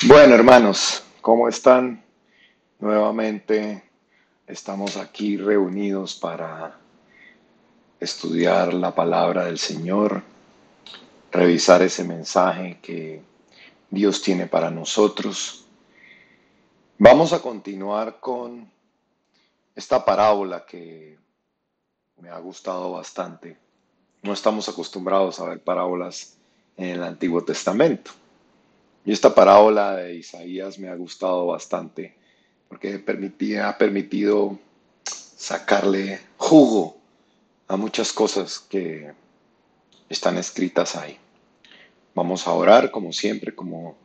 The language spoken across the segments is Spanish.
Bueno, hermanos, ¿cómo están? Nuevamente estamos aquí reunidos para estudiar la palabra del Señor, revisar ese mensaje que Dios tiene para nosotros. Vamos a continuar con esta parábola que me ha gustado bastante. No estamos acostumbrados a ver parábolas en el Antiguo Testamento. Y esta parábola de Isaías me ha gustado bastante porque ha permitido sacarle jugo a muchas cosas que están escritas ahí. Vamos a orar como siempre, como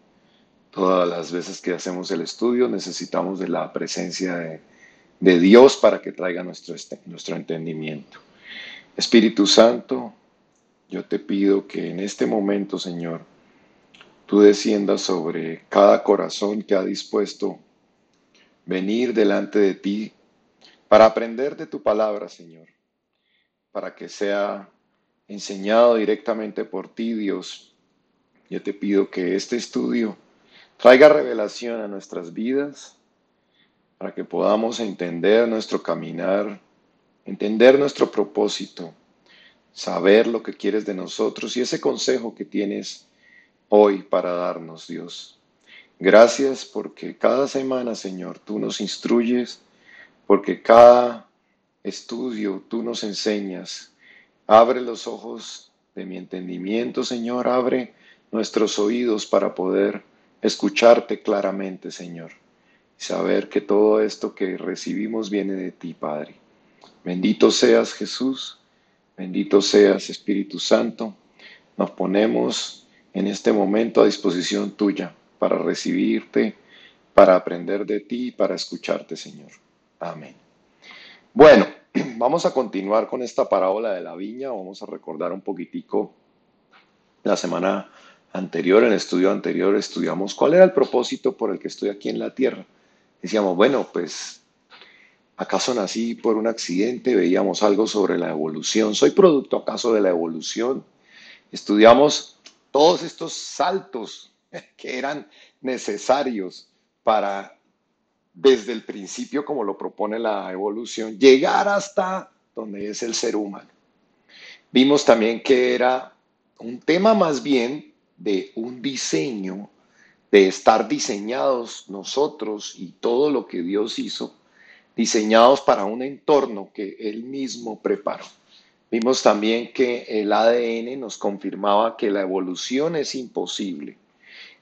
todas las veces que hacemos el estudio, necesitamos de la presencia de Dios para que traiga nuestro entendimiento. Espíritu Santo, yo te pido que en este momento, Señor, tú desciendas sobre cada corazón que ha dispuesto venir delante de ti para aprender de tu palabra, Señor, para que sea enseñado directamente por ti, Dios. Yo te pido que este estudio traiga revelación a nuestras vidas, para que podamos entender nuestro caminar, entender nuestro propósito, saber lo que quieres de nosotros y ese consejo que tienes hoy para darnos, Dios. Gracias porque cada semana, Señor, tú nos instruyes, porque cada estudio tú nos enseñas. Abre los ojos de mi entendimiento, Señor, abre nuestros oídos para poder escucharte claramente, Señor. Y saber que todo esto que recibimos viene de ti, Padre. Bendito seas, Jesús. Bendito seas, Espíritu Santo. Nos ponemos en este momento a disposición tuya para recibirte, para aprender de ti y para escucharte, Señor. Amén. Bueno, vamos a continuar con esta parábola de la viña. Vamos a recordar un poquitico la semana anterior, en el estudio anterior, estudiamos cuál era el propósito por el que estoy aquí en la tierra. Decíamos, bueno, pues, ¿acaso nací por un accidente? Veíamos algo sobre la evolución. ¿Soy producto acaso de la evolución? Estudiamos todos estos saltos que eran necesarios para, desde el principio, como lo propone la evolución, llegar hasta donde es el ser humano. Vimos también que era un tema más bien de un diseño, de estar diseñados nosotros y todo lo que Dios hizo, diseñados para un entorno que Él mismo preparó. Vimos también que el ADN nos confirmaba que la evolución es imposible,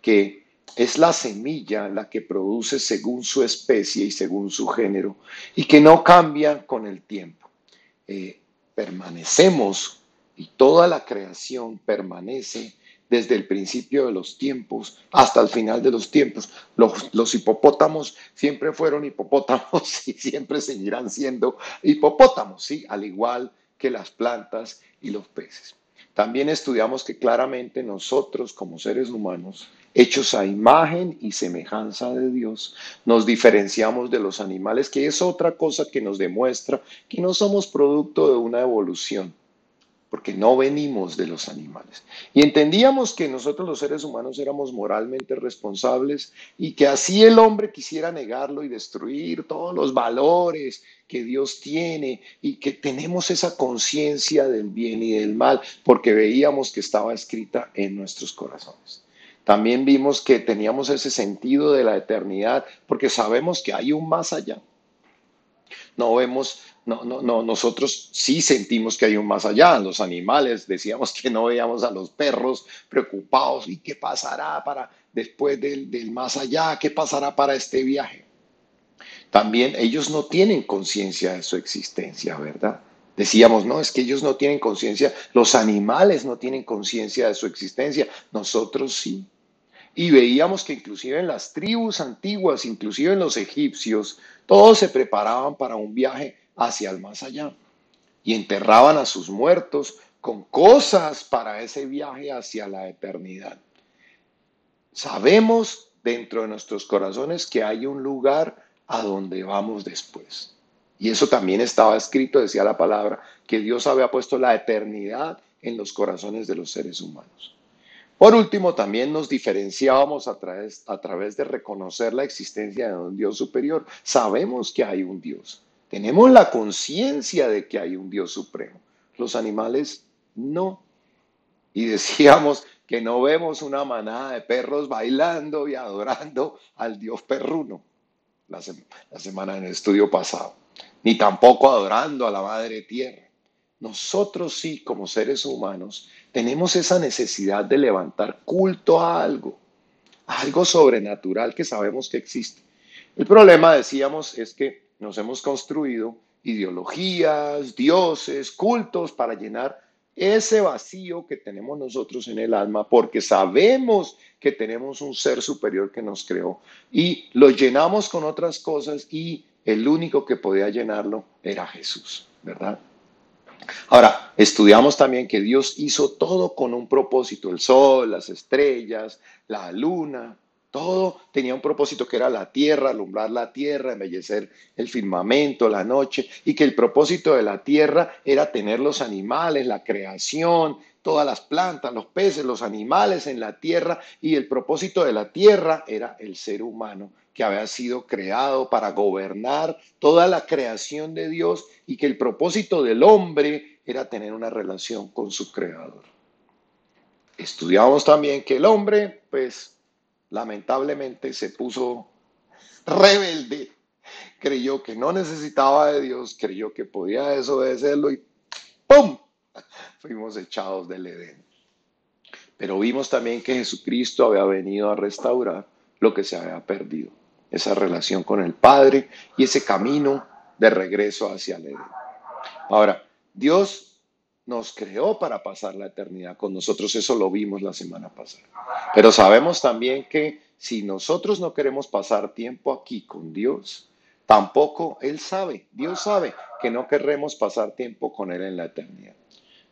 que es la semilla la que produce según su especie y según su género, y que no cambia con el tiempo. Permanecemos y toda la creación permanece desde el principio de los tiempos hasta el final de los tiempos. Los hipopótamos siempre fueron hipopótamos y siempre seguirán siendo hipopótamos, ¿sí? Al igual que las plantas y los peces. También estudiamos que claramente nosotros como seres humanos, hechos a imagen y semejanza de Dios, nos diferenciamos de los animales, que es otra cosa que nos demuestra que no somos producto de una evolución, porque no venimos de los animales. Y entendíamos que nosotros los seres humanos éramos moralmente responsables y que así el hombre quisiera negarlo y destruir todos los valores que Dios tiene y que tenemos esa conciencia del bien y del mal, porque veíamos que estaba escrita en nuestros corazones. También vimos que teníamos ese sentido de la eternidad, porque sabemos que hay un más allá. No vemos, no, nosotros sí sentimos que hay un más allá. Los animales decíamos que no veíamos a los perros preocupados y qué pasará para después del más allá, qué pasará para este viaje. También ellos no tienen conciencia de su existencia, ¿verdad? Decíamos, no, es que ellos no tienen conciencia, los animales no tienen conciencia de su existencia, nosotros sí. Y veíamos que inclusive en las tribus antiguas, inclusive en los egipcios, todos se preparaban para un viaje hacia el más allá y enterraban a sus muertos con cosas para ese viaje hacia la eternidad. Sabemos dentro de nuestros corazones que hay un lugar a donde vamos después. Y eso también estaba escrito, decía la palabra, que Dios había puesto la eternidad en los corazones de los seres humanos. Por último, también nos diferenciábamos a través de reconocer la existencia de un Dios superior. Sabemos que hay un Dios. Tenemos la conciencia de que hay un Dios supremo. Los animales no. Y decíamos que no vemos una manada de perros bailando y adorando al Dios perruno la semana en el estudio pasado, ni tampoco adorando a la Madre Tierra. Nosotros sí, como seres humanos, tenemos esa necesidad de levantar culto a algo, algo sobrenatural que sabemos que existe. El problema, decíamos, es que nos hemos construido ideologías, dioses, cultos para llenar ese vacío que tenemos nosotros en el alma, porque sabemos que tenemos un ser superior que nos creó y lo llenamos con otras cosas y el único que podía llenarlo era Jesús, ¿verdad? Ahora, estudiamos también que Dios hizo todo con un propósito, el sol, las estrellas, la luna, todo tenía un propósito que era la tierra, alumbrar la tierra, embellecer el firmamento, la noche, y que el propósito de la tierra era tener los animales, la creación, todas las plantas, los peces, los animales en la tierra, y el propósito de la tierra era el ser humano que había sido creado para gobernar toda la creación de Dios y que el propósito del hombre era tener una relación con su creador. Estudiamos también que el hombre, pues, lamentablemente se puso rebelde, creyó que no necesitaba de Dios, creyó que podía desobedecerlo y ¡pum! Fuimos echados del Edén. Pero vimos también que Jesucristo había venido a restaurar lo que se había perdido, esa relación con el Padre y ese camino de regreso hacia el Edén. Ahora, Dios nos creó para pasar la eternidad con nosotros, eso lo vimos la semana pasada. Pero sabemos también que si nosotros no queremos pasar tiempo aquí con Dios, tampoco Dios sabe que no querremos pasar tiempo con Él en la eternidad.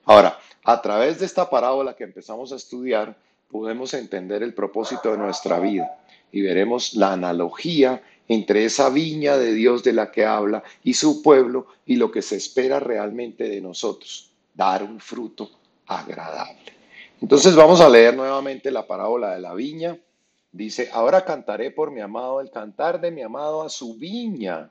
Ahora, a través de esta parábola que empezamos a estudiar, podemos entender el propósito de nuestra vida y veremos la analogía entre esa viña de Dios de la que habla y su pueblo y lo que se espera realmente de nosotros, dar un fruto agradable. Entonces vamos a leer nuevamente la parábola de la viña. Dice, ahora cantaré por mi amado el cantar de mi amado a su viña.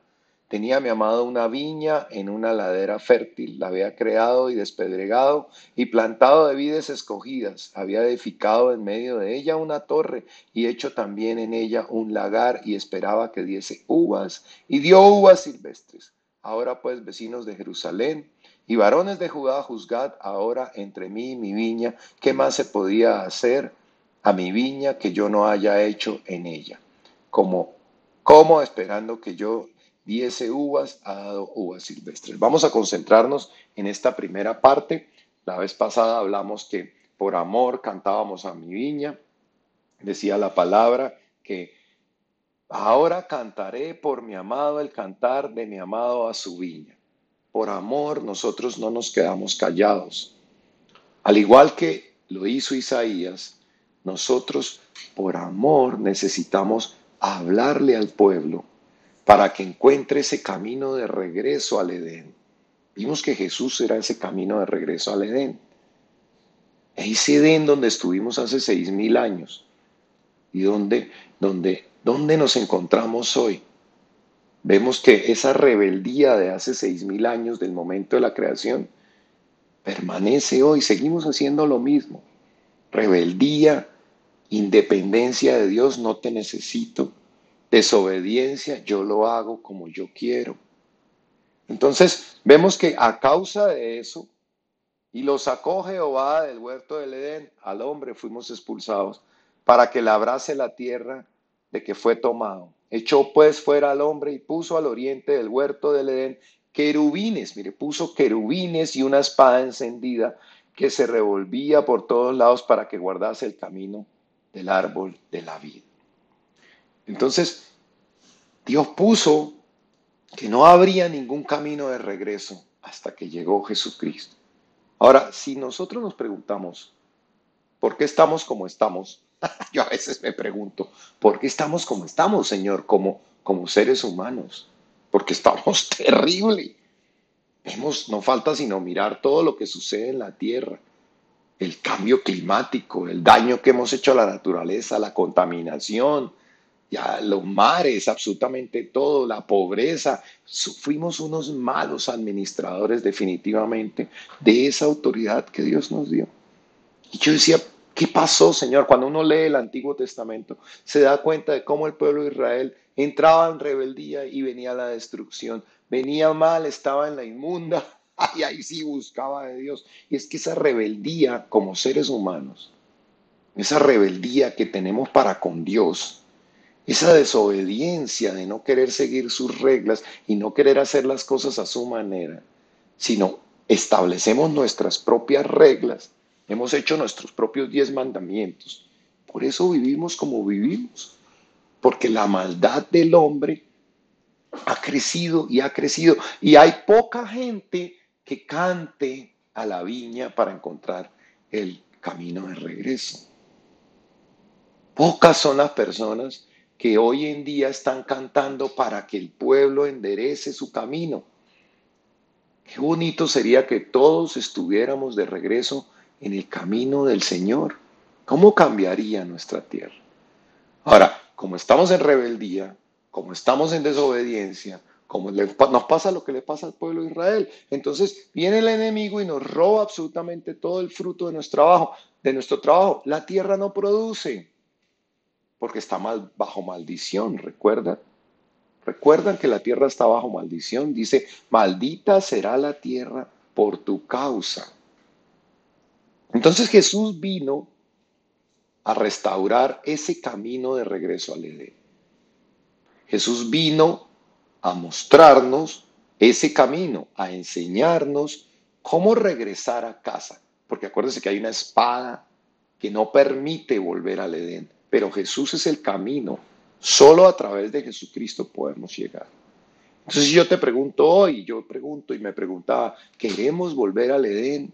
Tenía mi amado una viña en una ladera fértil, la había creado y despedregado y plantado de vides escogidas, había edificado en medio de ella una torre y hecho también en ella un lagar y esperaba que diese uvas y dio uvas silvestres. Ahora pues, vecinos de Jerusalén y varones de Judá, juzgad ahora entre mí y mi viña, ¿qué más se podía hacer a mi viña que yo no haya hecho en ella? Como, como esperando que yo diese uvas, ha dado uvas silvestres. Vamos a concentrarnos en esta primera parte. La vez pasada hablamos que por amor cantábamos a mi viña. Decía la palabra que ahora cantaré por mi amado el cantar de mi amado a su viña. Por amor nosotros no nos quedamos callados. Al igual que lo hizo Isaías, nosotros por amor necesitamos hablarle al pueblo para que encuentre ese camino de regreso al Edén. Vimos que Jesús era ese camino de regreso al Edén. Ese Edén donde estuvimos hace 6000 años y donde nos encontramos hoy. Vemos que esa rebeldía de hace 6000 años del momento de la creación permanece hoy. Seguimos haciendo lo mismo. Rebeldía, independencia de Dios, no te necesito. Desobediencia, yo lo hago como yo quiero. Entonces, vemos que a causa de eso, y lo sacó Jehová del huerto del Edén, al hombre fuimos expulsados, para que labrase la tierra de que fue tomado. Echó pues fuera al hombre y puso al oriente del huerto del Edén querubines, mire, puso querubines y una espada encendida que se revolvía por todos lados para que guardase el camino del árbol de la vida. Entonces, Dios puso que no habría ningún camino de regreso hasta que llegó Jesucristo. Ahora, si nosotros nos preguntamos, ¿por qué estamos como estamos? Yo a veces me pregunto, ¿por qué estamos como estamos, Señor, como seres humanos? Porque estamos terrible. Vemos, no falta sino mirar todo lo que sucede en la tierra, el cambio climático, el daño que hemos hecho a la naturaleza, la contaminación, ya los mares, absolutamente todo, la pobreza. Fuimos unos malos administradores definitivamente de esa autoridad que Dios nos dio. Y yo decía, ¿qué pasó, Señor? Cuando uno lee el Antiguo Testamento, se da cuenta de cómo el pueblo de Israel entraba en rebeldía y venía la destrucción. Venía mal, estaba en la inmunda, y ahí sí buscaba de Dios. Y es que esa rebeldía como seres humanos esa rebeldía que tenemos para con Dios, esa desobediencia de no querer seguir sus reglas y no querer hacer las cosas a su manera, sino establecemos nuestras propias reglas, hemos hecho nuestros propios 10 mandamientos. Por eso vivimos como vivimos, porque la maldad del hombre ha crecido y ha crecido y hay poca gente que cante a la viña para encontrar el camino de regreso. Pocas son las personas que hoy en día están cantando para que el pueblo enderece su camino. Qué bonito sería que todos estuviéramos de regreso en el camino del Señor. ¿Cómo cambiaría nuestra tierra? Ahora, como estamos en rebeldía, como estamos en desobediencia, nos pasa lo que le pasa al pueblo de Israel, entonces viene el enemigo y nos roba absolutamente todo el fruto de nuestro trabajo. La tierra no produce porque está bajo maldición, ¿recuerdan? Recuerdan que la tierra está bajo maldición. Dice, maldita será la tierra por tu causa. Entonces Jesús vino a restaurar ese camino de regreso al Edén. Jesús vino a mostrarnos ese camino, a enseñarnos cómo regresar a casa. Porque acuérdense que hay una espada que no permite volver al Edén, pero Jesús es el camino. Solo a través de Jesucristo podemos llegar. Entonces yo te pregunto hoy, yo pregunto y me preguntaba, ¿queremos volver al Edén?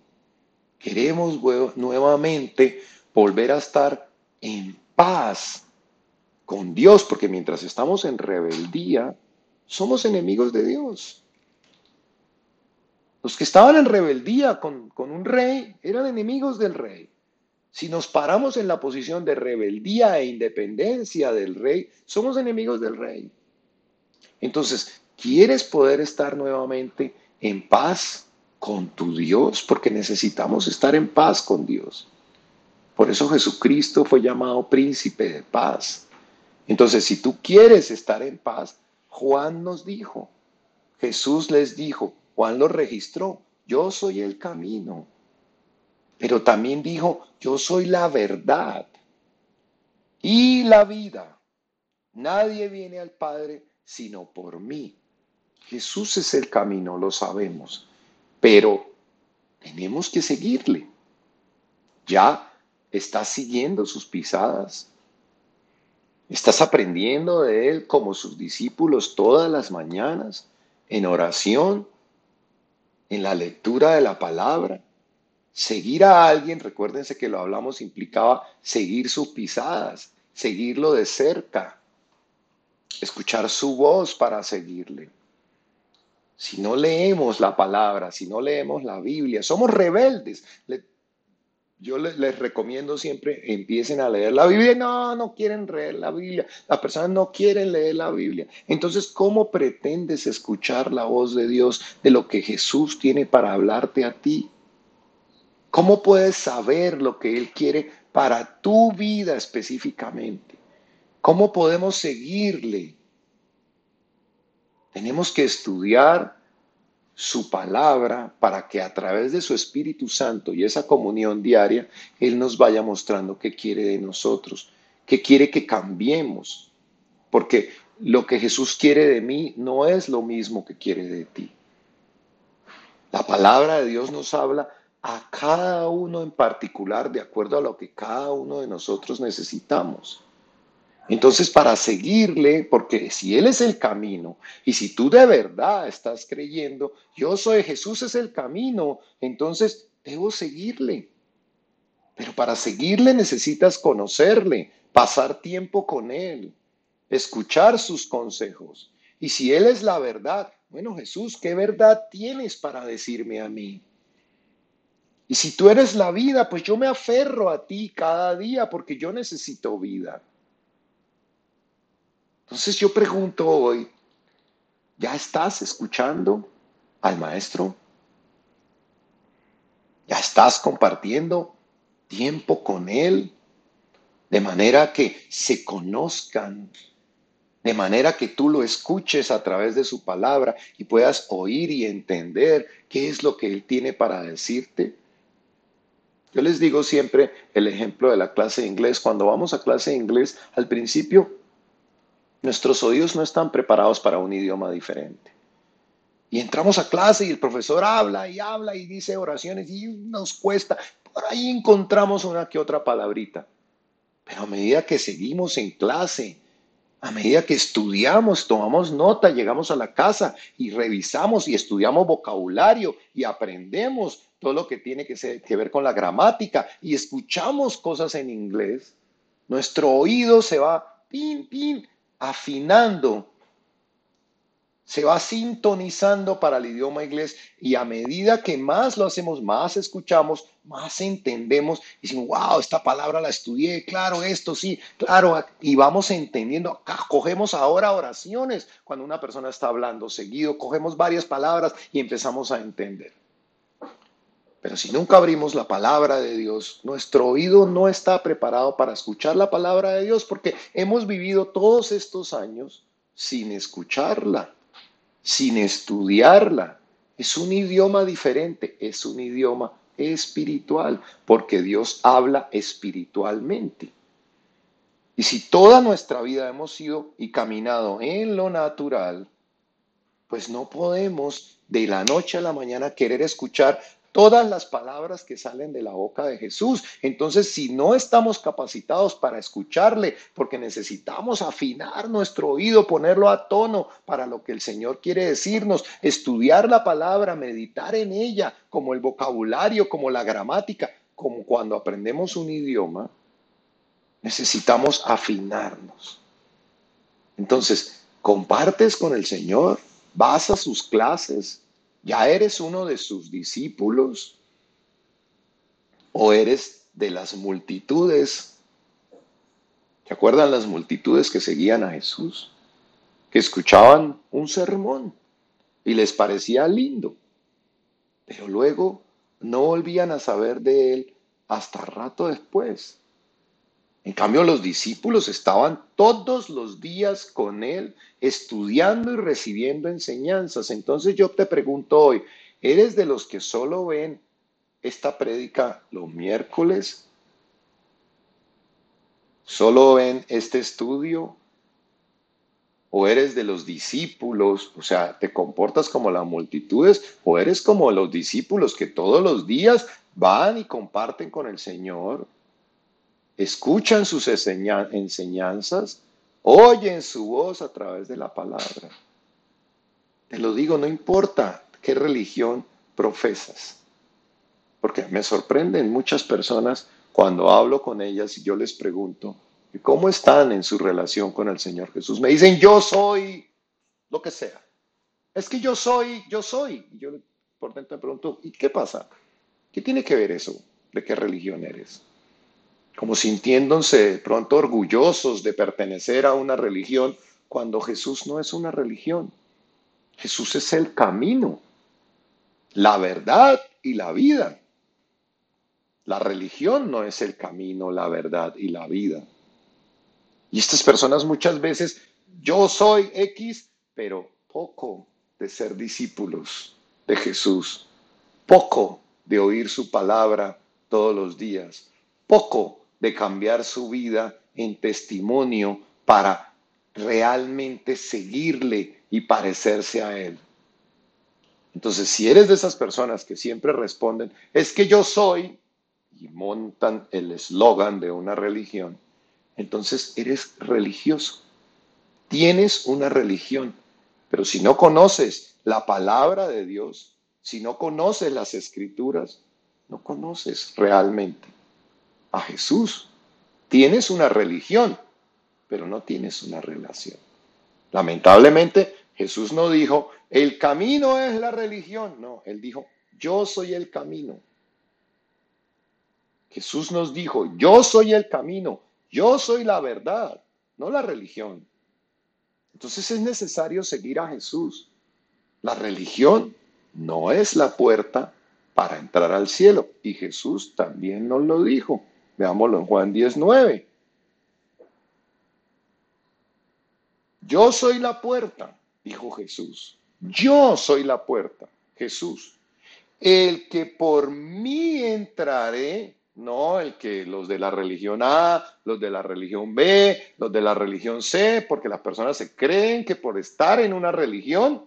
¿Queremos nuevamente volver a estar en paz con Dios? Porque mientras estamos en rebeldía, somos enemigos de Dios. Los que estaban en rebeldía con un rey eran enemigos del rey. Si nos paramos en la posición de rebeldía e independencia del rey, somos enemigos del rey. Entonces, ¿quieres poder estar nuevamente en paz con tu Dios? Porque necesitamos estar en paz con Dios. Por eso Jesucristo fue llamado príncipe de paz. Entonces, si tú quieres estar en paz, Juan nos dijo, Jesús les dijo, Juan lo registró, yo soy el camino. Pero también dijo, yo soy la verdad y la vida. Nadie viene al Padre sino por mí. Jesús es el camino, lo sabemos, pero tenemos que seguirle. Ya estás siguiendo sus pisadas. Estás aprendiendo de Él como sus discípulos todas las mañanas, en oración, en la lectura de la palabra. Seguir a alguien, recuérdense que lo hablamos, implicaba seguir sus pisadas, seguirlo de cerca, escuchar su voz para seguirle. Si no leemos la palabra, si no leemos la Biblia, somos rebeldes. Yo les recomiendo siempre empiecen a leer la Biblia. No, no quieren leer la Biblia. Las personas no quieren leer la Biblia. Entonces, ¿cómo pretendes escuchar la voz de Dios de lo que Jesús tiene para hablarte a ti? ¿Cómo puedes saber lo que Él quiere para tu vida específicamente? ¿Cómo podemos seguirle? Tenemos que estudiar su palabra para que a través de su Espíritu Santo y esa comunión diaria, Él nos vaya mostrando qué quiere de nosotros, qué quiere que cambiemos. Porque lo que Jesús quiere de mí no es lo mismo que quiere de ti. La palabra de Dios nos habla a cada uno en particular de acuerdo a lo que cada uno de nosotros necesitamos. Entonces, para seguirle, porque si Él es el camino, y si tú de verdad estás creyendo, yo soy Jesús es el camino, entonces debo seguirle. Pero para seguirle necesitas conocerle, pasar tiempo con Él, escuchar sus consejos. Y si Él es la verdad, bueno, Jesús, ¿qué verdad tienes para decirme a mí? Y si tú eres la vida, pues yo me aferro a ti cada día porque yo necesito vida. Entonces yo pregunto hoy, ¿ya estás escuchando al maestro? ¿Ya estás compartiendo tiempo con él? De manera que se conozcan, de manera que tú lo escuches a través de su palabra y puedas oír y entender qué es lo que él tiene para decirte. Yo les digo siempre el ejemplo de la clase de inglés. Cuando vamos a clase de inglés, al principio nuestros oídos no están preparados para un idioma diferente. Y entramos a clase y el profesor habla y dice oraciones y nos cuesta. Por ahí encontramos una que otra palabrita. Pero a medida que seguimos en clase, a medida que estudiamos, tomamos nota, llegamos a la casa y revisamos y estudiamos vocabulario y aprendemos todo lo que tiene que ver con la gramática y escuchamos cosas en inglés, nuestro oído se va, pin, pin, afinando, se va sintonizando para el idioma inglés y a medida que más lo hacemos, más escuchamos, más entendemos y decimos, wow, esta palabra la estudié, claro, esto sí, claro, y vamos entendiendo. Acá cogemos ahora oraciones cuando una persona está hablando seguido, cogemos varias palabras y empezamos a entender. Pero si nunca abrimos la palabra de Dios, nuestro oído no está preparado para escuchar la palabra de Dios porque hemos vivido todos estos años sin escucharla, sin estudiarla. Es un idioma diferente, es un idioma espiritual, porque Dios habla espiritualmente. Y si toda nuestra vida hemos sido y caminado en lo natural, pues no podemos de la noche a la mañana querer escuchar todas las palabras que salen de la boca de Jesús. Entonces, si no estamos capacitados para escucharle, porque necesitamos afinar nuestro oído, ponerlo a tono para lo que el Señor quiere decirnos, estudiar la palabra, meditar en ella, como el vocabulario, como la gramática, como cuando aprendemos un idioma, necesitamos afinarnos. Entonces, compartes con el Señor, vas a sus clases, ya eres uno de sus discípulos o eres de las multitudes. ¿Se acuerdan las multitudes que seguían a Jesús? Que escuchaban un sermón y les parecía lindo, pero luego no volvían a saber de él hasta rato después. En cambio, los discípulos estaban todos los días con él, estudiando y recibiendo enseñanzas. Entonces yo te pregunto hoy, ¿eres de los que solo ven esta prédica los miércoles? ¿Solo ven este estudio? ¿O eres de los discípulos? O sea, ¿te comportas como las multitudes? ¿O eres como los discípulos que todos los días van y comparten con el Señor? Escuchan sus enseñanzas, oyen su voz a través de la palabra. Te lo digo, no importa qué religión profesas, porque me sorprenden muchas personas cuando hablo con ellas y yo les pregunto, ¿cómo están en su relación con el Señor Jesús? Me dicen, yo soy lo que sea. Es que yo soy. Y yo por dentro me pregunto, ¿y qué pasa? ¿Qué tiene que ver eso? ¿De qué religión eres? Como sintiéndose de pronto orgullosos de pertenecer a una religión, cuando Jesús no es una religión. Jesús es el camino, la verdad y la vida. La religión no es el camino, la verdad y la vida. Y estas personas muchas veces, yo soy X, pero poco de ser discípulos de Jesús, poco de oír su palabra todos los días, poco de cambiar su vida en testimonio para realmente seguirle y parecerse a Él. Entonces, si eres de esas personas que siempre responden, es que yo soy, y montan el eslogan de una religión, entonces eres religioso, tienes una religión, pero si no conoces la palabra de Dios, si no conoces las escrituras, no conoces realmente a Jesús. Tienes una religión, pero no tienes una relación. Lamentablemente, Jesús no dijo, el camino es la religión. No, él dijo, yo soy el camino. Jesús nos dijo, yo soy el camino, yo soy la verdad, no la religión. Entonces es necesario seguir a Jesús. La religión no es la puerta para entrar al cielo. Y Jesús también nos lo dijo. Veámoslo en Juan 19. Yo soy la puerta, dijo Jesús. Yo soy la puerta, Jesús. El que por mí entrare No, el que los de la religión A, los de la religión B, los de la religión C, porque las personas se creen que por estar en una religión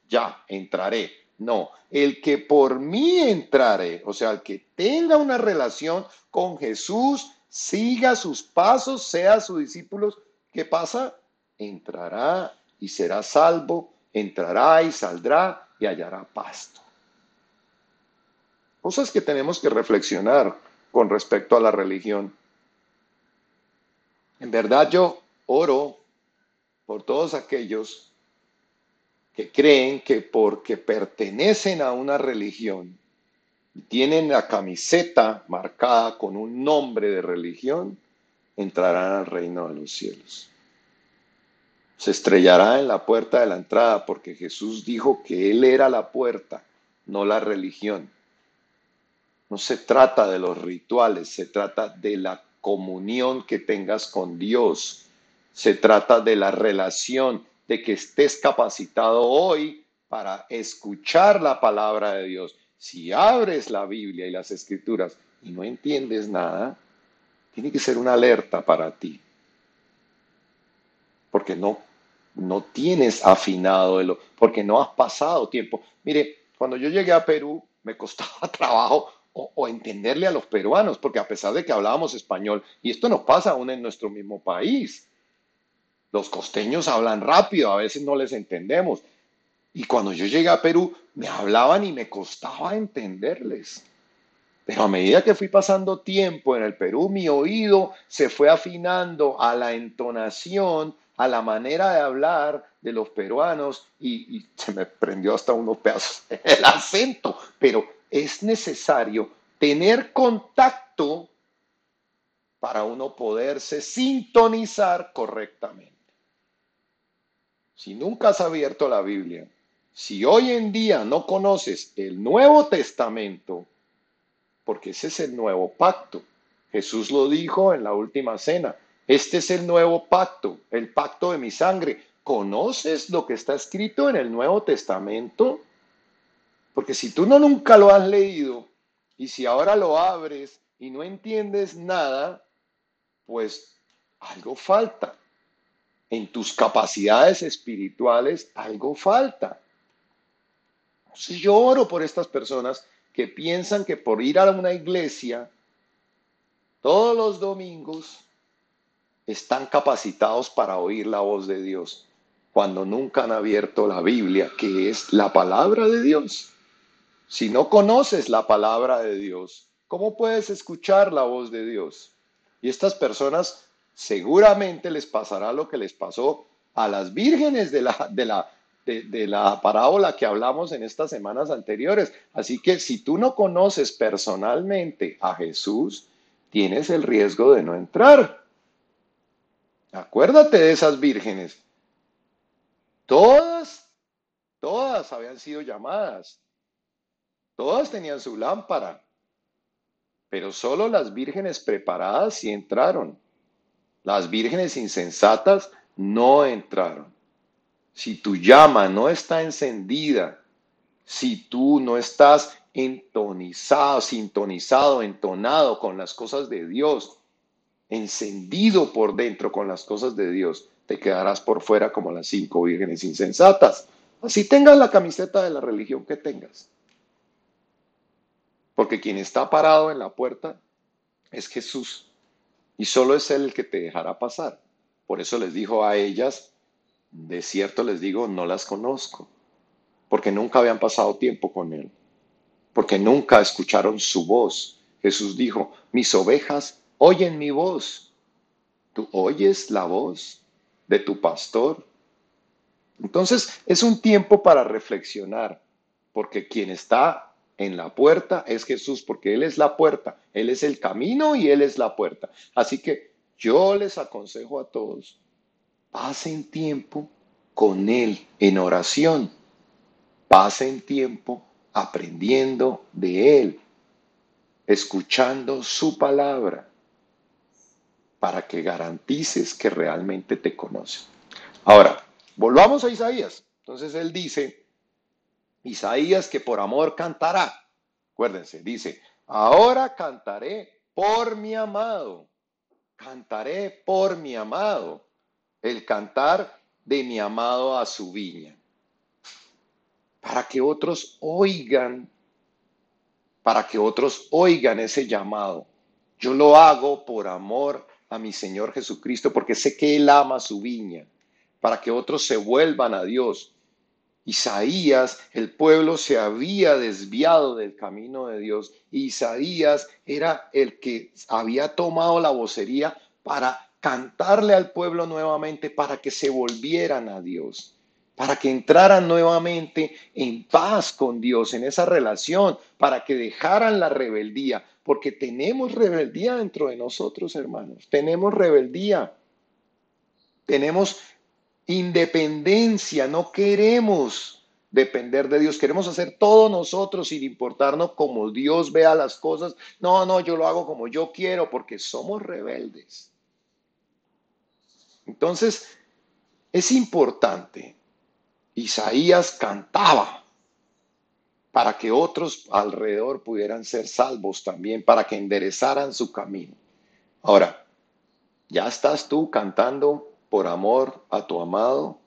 ya entraré. No, el que por mí entrare, o sea, el que tenga una relación con Jesús, siga sus pasos, sea su discípulo, ¿qué pasa? Entrará y será salvo, entrará y saldrá y hallará pasto. Cosas que tenemos que reflexionar con respecto a la religión. En verdad yo oro por todos aquellos que creen que porque pertenecen a una religión, tienen la camiseta marcada con un nombre de religión, entrarán al reino de los cielos. Se estrellará en la puerta de la entrada porque Jesús dijo que Él era la puerta, no la religión. No se trata de los rituales, se trata de la comunión que tengas con Dios. Se trata de la relación, de que estés capacitado hoy para escuchar la palabra de Dios. Si abres la Biblia y las Escrituras y no entiendes nada, tiene que ser una alerta para ti, porque no tienes afinado, porque no has pasado tiempo. Mire, cuando yo llegué a Perú, me costaba trabajo o entenderle a los peruanos, porque a pesar de que hablábamos español, y esto nos pasa aún en nuestro mismo país, los costeños hablan rápido, a veces no les entendemos. Y cuando yo llegué a Perú, me hablaban y me costaba entenderles. Pero a medida que fui pasando tiempo en el Perú, mi oído se fue afinando a la entonación, a la manera de hablar de los peruanos y se me prendió hasta unos pedazos el acento. Pero es necesario tener contacto para uno poderse sintonizar correctamente. Si nunca has abierto la Biblia, si hoy en día no conoces el Nuevo Testamento, porque ese es el nuevo pacto. Jesús lo dijo en la última cena. Este es el nuevo pacto, el pacto de mi sangre. ¿Conoces lo que está escrito en el Nuevo Testamento? Porque si tú no nunca lo has leído y si ahora lo abres y no entiendes nada, pues algo falta. En tus capacidades espirituales algo falta. Entonces yo oro por estas personas que piensan que por ir a una iglesia todos los domingos están capacitados para oír la voz de Dios, cuando nunca han abierto la Biblia, que es la palabra de Dios. Si no conoces la palabra de Dios, ¿cómo puedes escuchar la voz de Dios? Y estas personas seguramente les pasará lo que les pasó a las vírgenes de la parábola que hablamos en estas semanas anteriores. Así que si tú no conoces personalmente a Jesús, tienes el riesgo de no entrar. Acuérdate de esas vírgenes. Todas, todas habían sido llamadas. Todas tenían su lámpara. Pero solo las vírgenes preparadas sí entraron. Las vírgenes insensatas no entraron. Si tu llama no está encendida, si tú no estás entonizado, sintonizado, entonado con las cosas de Dios, encendido por dentro con las cosas de Dios, te quedarás por fuera como las 5 vírgenes insensatas. Así tengas la camiseta de la religión que tengas. Porque quien está parado en la puerta es Jesús. Y solo es Él el que te dejará pasar. Por eso les dijo a ellas, de cierto les digo, no las conozco. Porque nunca habían pasado tiempo con Él. Porque nunca escucharon su voz. Jesús dijo, mis ovejas oyen mi voz. ¿Tú oyes la voz de tu pastor? Entonces es un tiempo para reflexionar, porque quien está en la puerta es Jesús, porque Él es la puerta, Él es el camino y Él es la puerta. Así que yo les aconsejo a todos, pasen tiempo con Él en oración, pasen tiempo aprendiendo de Él, escuchando su palabra, para que garantices que realmente te conoce. Ahora, volvamos a Isaías. Entonces Él dice, Isaías que por amor cantará. Acuérdense, dice, Ahora cantaré por mi amado, el cantar de mi amado a su viña, para que otros oigan, para que otros oigan ese llamado. Yo lo hago por amor a mi Señor Jesucristo, porque sé que Él ama su viña, para que otros se vuelvan a Dios. Isaías, el pueblo se había desviado del camino de Dios. Isaías era el que había tomado la vocería para cantarle al pueblo nuevamente, para que se volvieran a Dios, para que entraran nuevamente en paz con Dios, en esa relación, para que dejaran la rebeldía, porque tenemos rebeldía dentro de nosotros, hermanos, tenemos rebeldía, tenemos independencia, no queremos depender de Dios, queremos hacer todo nosotros sin importarnos cómo Dios vea las cosas. No, no, yo lo hago como yo quiero porque somos rebeldes. Entonces, es importante. Isaías cantaba para que otros alrededor pudieran ser salvos también, para que enderezaran su camino. Ahora, ¿ya estás tú cantando por amor a tu amado?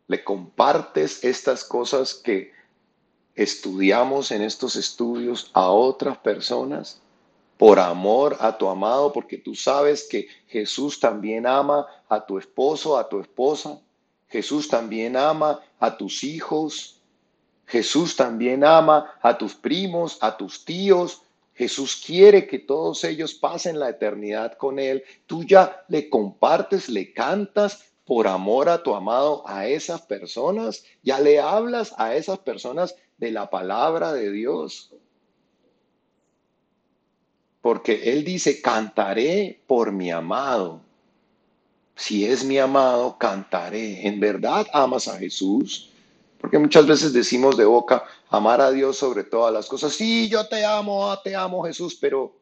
¿Le compartes estas cosas que estudiamos en estos estudios a otras personas por amor a tu amado? Porque tú sabes que Jesús también ama a tu esposo, a tu esposa. Jesús también ama a tus hijos. Jesús también ama a tus primos, a tus tíos. Jesús quiere que todos ellos pasen la eternidad con Él. Tú ya le compartes, le cantas por amor a tu amado a esas personas. Ya le hablas a esas personas de la palabra de Dios. Porque Él dice, cantaré por mi amado. Si es mi amado, cantaré. ¿En verdad amas a Jesús? Porque muchas veces decimos de boca, amar a Dios sobre todas las cosas. Sí, yo te amo Jesús, pero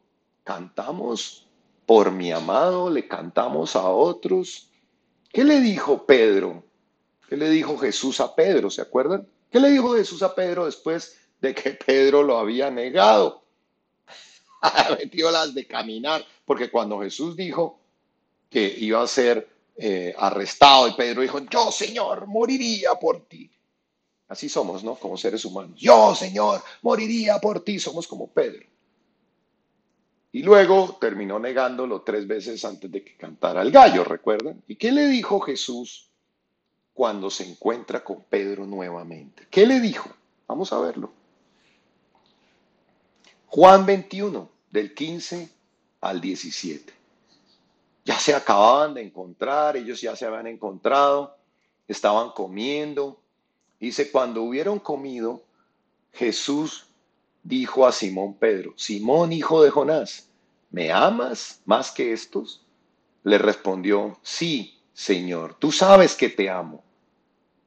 cantamos por mi amado, le cantamos a otros. ¿Qué le dijo Pedro? ¿Qué le dijo Jesús a Pedro? ¿Se acuerdan? ¿Qué le dijo Jesús a Pedro después de que Pedro lo había negado? Metió las de caminar, porque cuando Jesús dijo que iba a ser arrestado y Pedro dijo, yo Señor, moriría por ti. Así somos, ¿no? Como seres humanos. Yo, Señor, moriría por ti. Somos como Pedro. Y luego terminó negándolo 3 veces antes de que cantara el gallo, ¿recuerdan? ¿Y qué le dijo Jesús cuando se encuentra con Pedro nuevamente? ¿Qué le dijo? Vamos a verlo. Juan 21, del 15 al 17. Ya se acababan de encontrar, ellos ya se habían encontrado, estaban comiendo. Dice, cuando hubieron comido, Jesús dijo a Simón Pedro, Simón, hijo de Jonás, ¿me amas más que estos? Le respondió, sí, Señor, tú sabes que te amo.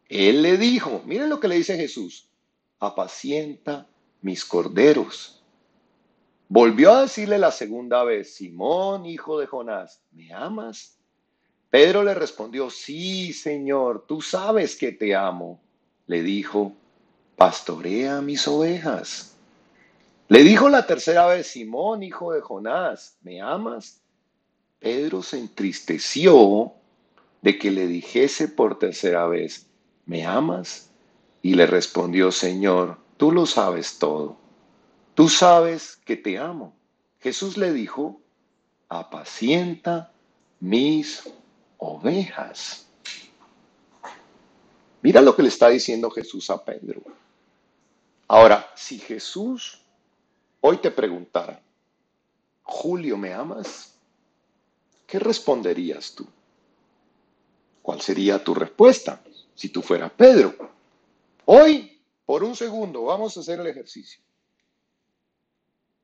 Él le dijo, miren lo que le dice Jesús, apacienta mis corderos. Volvió a decirle la segunda vez, Simón, hijo de Jonás, ¿me amas? Pedro le respondió, sí, Señor, tú sabes que te amo. Le dijo, pastorea mis ovejas. Le dijo la tercera vez, Simón, hijo de Jonás, ¿me amas? Pedro se entristeció de que le dijese por tercera vez, ¿me amas? Y le respondió, Señor, tú lo sabes todo. Tú sabes que te amo. Jesús le dijo, apacienta mis ovejas. Mira lo que le está diciendo Jesús a Pedro. Ahora, si Jesús hoy te preguntara, Julio, ¿me amas? ¿Qué responderías tú? ¿Cuál sería tu respuesta si tú fueras Pedro? Hoy, por un segundo, vamos a hacer el ejercicio.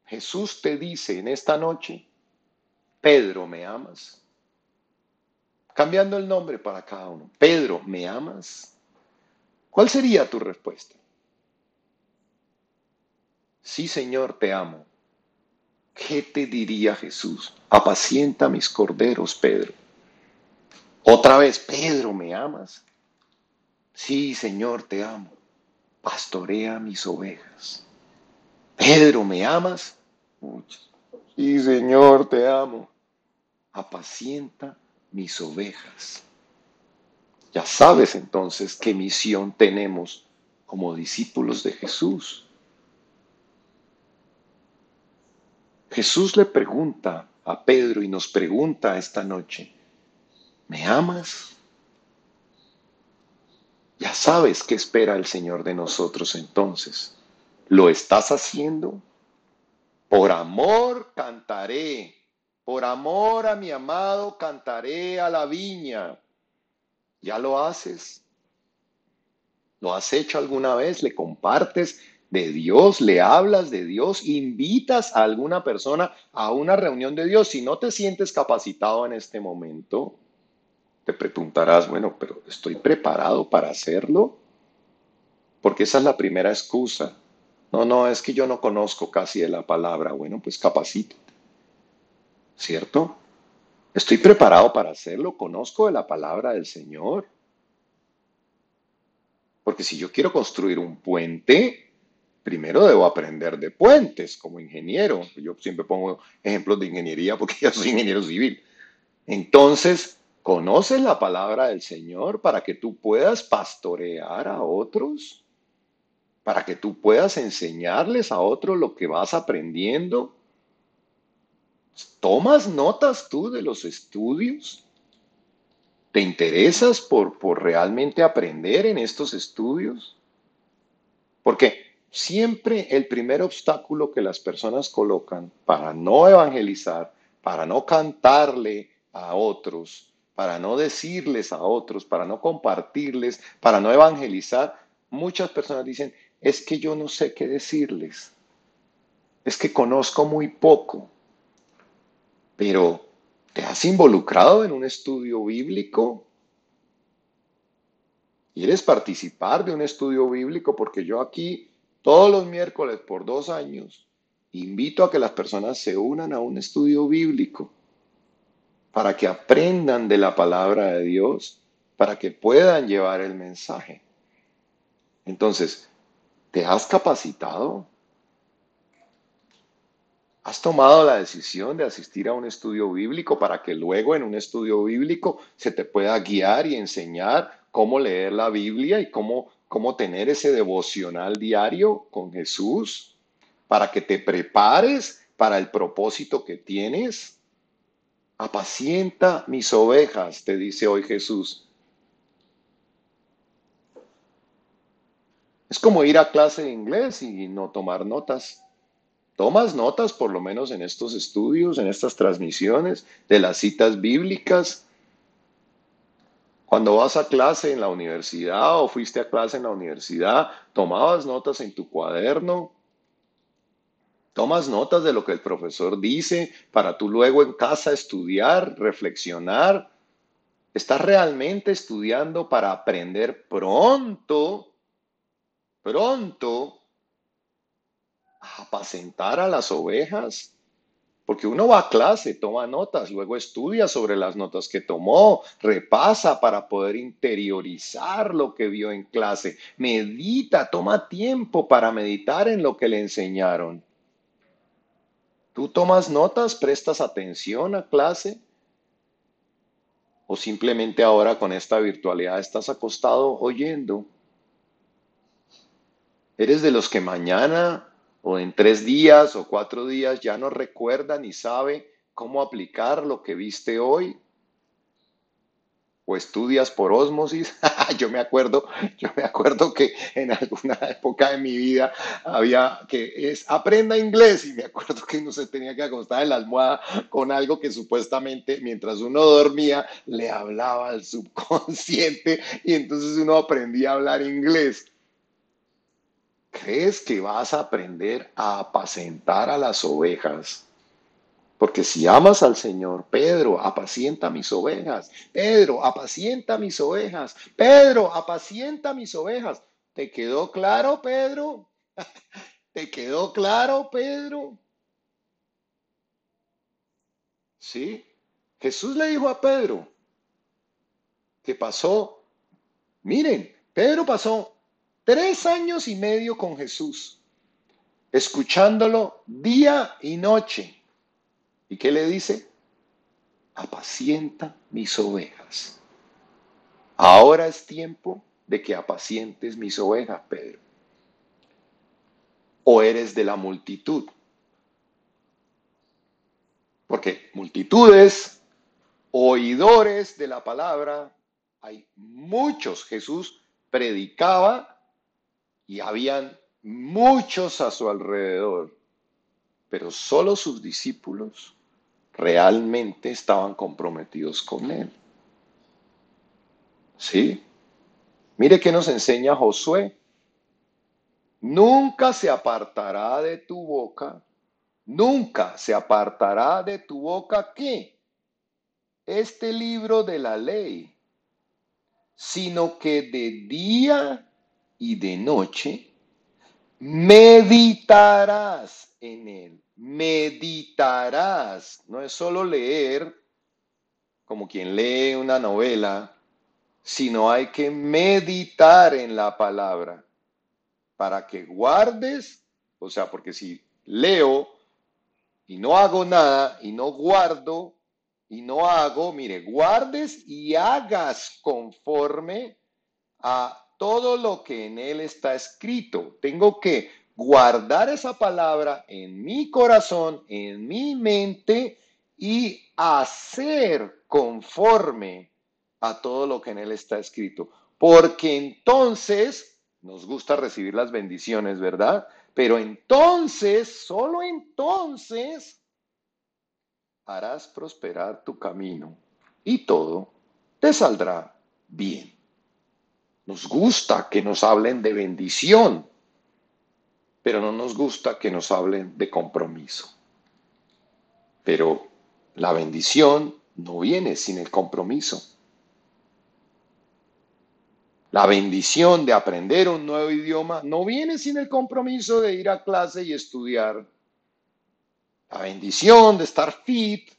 Jesús te dice en esta noche, Pedro, ¿me amas? Cambiando el nombre para cada uno. Pedro, ¿me amas? ¿Cuál sería tu respuesta? Sí, Señor, te amo. ¿Qué te diría Jesús? Apacienta mis corderos, Pedro. Otra vez, Pedro, ¿me amas? Sí, Señor, te amo. Pastorea mis ovejas. Pedro, ¿me amas? Pucha. Sí, Señor, te amo. Apacienta mis ovejas. Ya sabes entonces qué misión tenemos como discípulos de Jesús. Jesús le pregunta a Pedro y nos pregunta esta noche, ¿me amas? Ya sabes qué espera el Señor de nosotros entonces. ¿Lo estás haciendo? Por amor cantaré, por amor a mi amado cantaré a la viña. ¿Ya lo haces? ¿Lo has hecho alguna vez? ¿Le compartes de Dios? ¿Le hablas de Dios? ¿Invitas a alguna persona a una reunión de Dios? Si no te sientes capacitado en este momento, te preguntarás, bueno, pero ¿estoy preparado para hacerlo? Porque esa es la primera excusa. No, no, es que yo no conozco casi de la palabra. Bueno, pues capacítate, ¿cierto? Estoy preparado para hacerlo, conozco de la palabra del Señor. Porque si yo quiero construir un puente, primero debo aprender de puentes como ingeniero. Yo siempre pongo ejemplos de ingeniería porque yo soy ingeniero civil. Entonces, ¿conoces la palabra del Señor para que tú puedas pastorear a otros? Para que tú puedas enseñarles a otros lo que vas aprendiendo. ¿Tomas notas tú de los estudios? ¿Te interesas por realmente aprender en estos estudios? Porque siempre el primer obstáculo que las personas colocan para no evangelizar, para no cantarle a otros, para no decirles a otros, para no compartirles, para no evangelizar, muchas personas dicen, es que yo no sé qué decirles, es que conozco muy poco, pero ¿te has involucrado en un estudio bíblico? ¿Quieres participar de un estudio bíblico? Porque yo aquí todos los miércoles por 2 años invito a que las personas se unan a un estudio bíblico para que aprendan de la palabra de Dios, para que puedan llevar el mensaje. Entonces, ¿te has capacitado? ¿Has tomado la decisión de asistir a un estudio bíblico para que luego en un estudio bíblico se te pueda guiar y enseñar cómo leer la Biblia y cómo tener ese devocional diario con Jesús? Para que te prepares para el propósito que tienes. Apacienta mis ovejas, te dice hoy Jesús. Es como ir a clase de inglés y no tomar notas. ¿Tomas notas por lo menos en estos estudios, en estas transmisiones de las citas bíblicas? Cuando vas a clase en la universidad o fuiste a clase en la universidad, ¿tomabas notas en tu cuaderno? ¿Tomas notas de lo que el profesor dice para tú luego en casa estudiar, reflexionar? ¿Estás realmente estudiando para aprender pronto a apacentar a las ovejas? Porque uno va a clase, toma notas, luego estudia sobre las notas que tomó, repasa para poder interiorizar lo que vio en clase, medita, toma tiempo para meditar en lo que le enseñaron. ¿Tú tomas notas, prestas atención a clase? ¿O simplemente ahora con esta virtualidad estás acostado oyendo? ¿Eres de los que mañana o en 3 días o 4 días ya no recuerda ni sabe cómo aplicar lo que viste hoy? ¿O estudias por ósmosis? Yo me acuerdo que en alguna época de mi vida había que es aprenda inglés y me acuerdo que uno se tenía que acostar en la almohada con algo que supuestamente mientras uno dormía le hablaba al subconsciente y entonces uno aprendía a hablar inglés. ¿Crees que vas a aprender a apacentar a las ovejas? Porque si amas al Señor, Pedro, apacienta mis ovejas. Pedro, apacienta mis ovejas. Pedro, apacienta mis ovejas. ¿Te quedó claro, Pedro? ¿Te quedó claro, Pedro? Sí. Jesús le dijo a Pedro que pasó, miren, Pedro pasó 3 años y medio con Jesús. escuchándolo día y noche. ¿Y qué le dice? Apacienta mis ovejas. Ahora es tiempo de que apacientes mis ovejas, Pedro. ¿O eres de la multitud? Porque multitudes, oidores de la palabra, hay muchos. Jesús predicaba y habían muchos a su alrededor, pero solo sus discípulos realmente estaban comprometidos con él. ¿Sí? Mire qué nos enseña Josué. Nunca se apartará de tu boca, nunca se apartará de tu boca ¿qué? Este libro de la ley, sino que de día y de noche meditarás en él. Meditarás. No es solo leer como quien lee una novela, sino hay que meditar en la palabra para que guardes, o sea, porque si leo y no hago nada y no guardo y no hago, mire, guardes y hagas conforme a todo lo que en él está escrito. Tengo que guardar esa palabra en mi corazón, en mi mente y hacer conforme a todo lo que en él está escrito. Porque entonces nos gusta recibir las bendiciones, ¿verdad? Pero entonces, solo entonces, harás prosperar tu camino y todo te saldrá bien. Nos gusta que nos hablen de bendición, pero no nos gusta que nos hablen de compromiso. Pero la bendición no viene sin el compromiso. La bendición de aprender un nuevo idioma no viene sin el compromiso de ir a clase y estudiar. La bendición de estar fit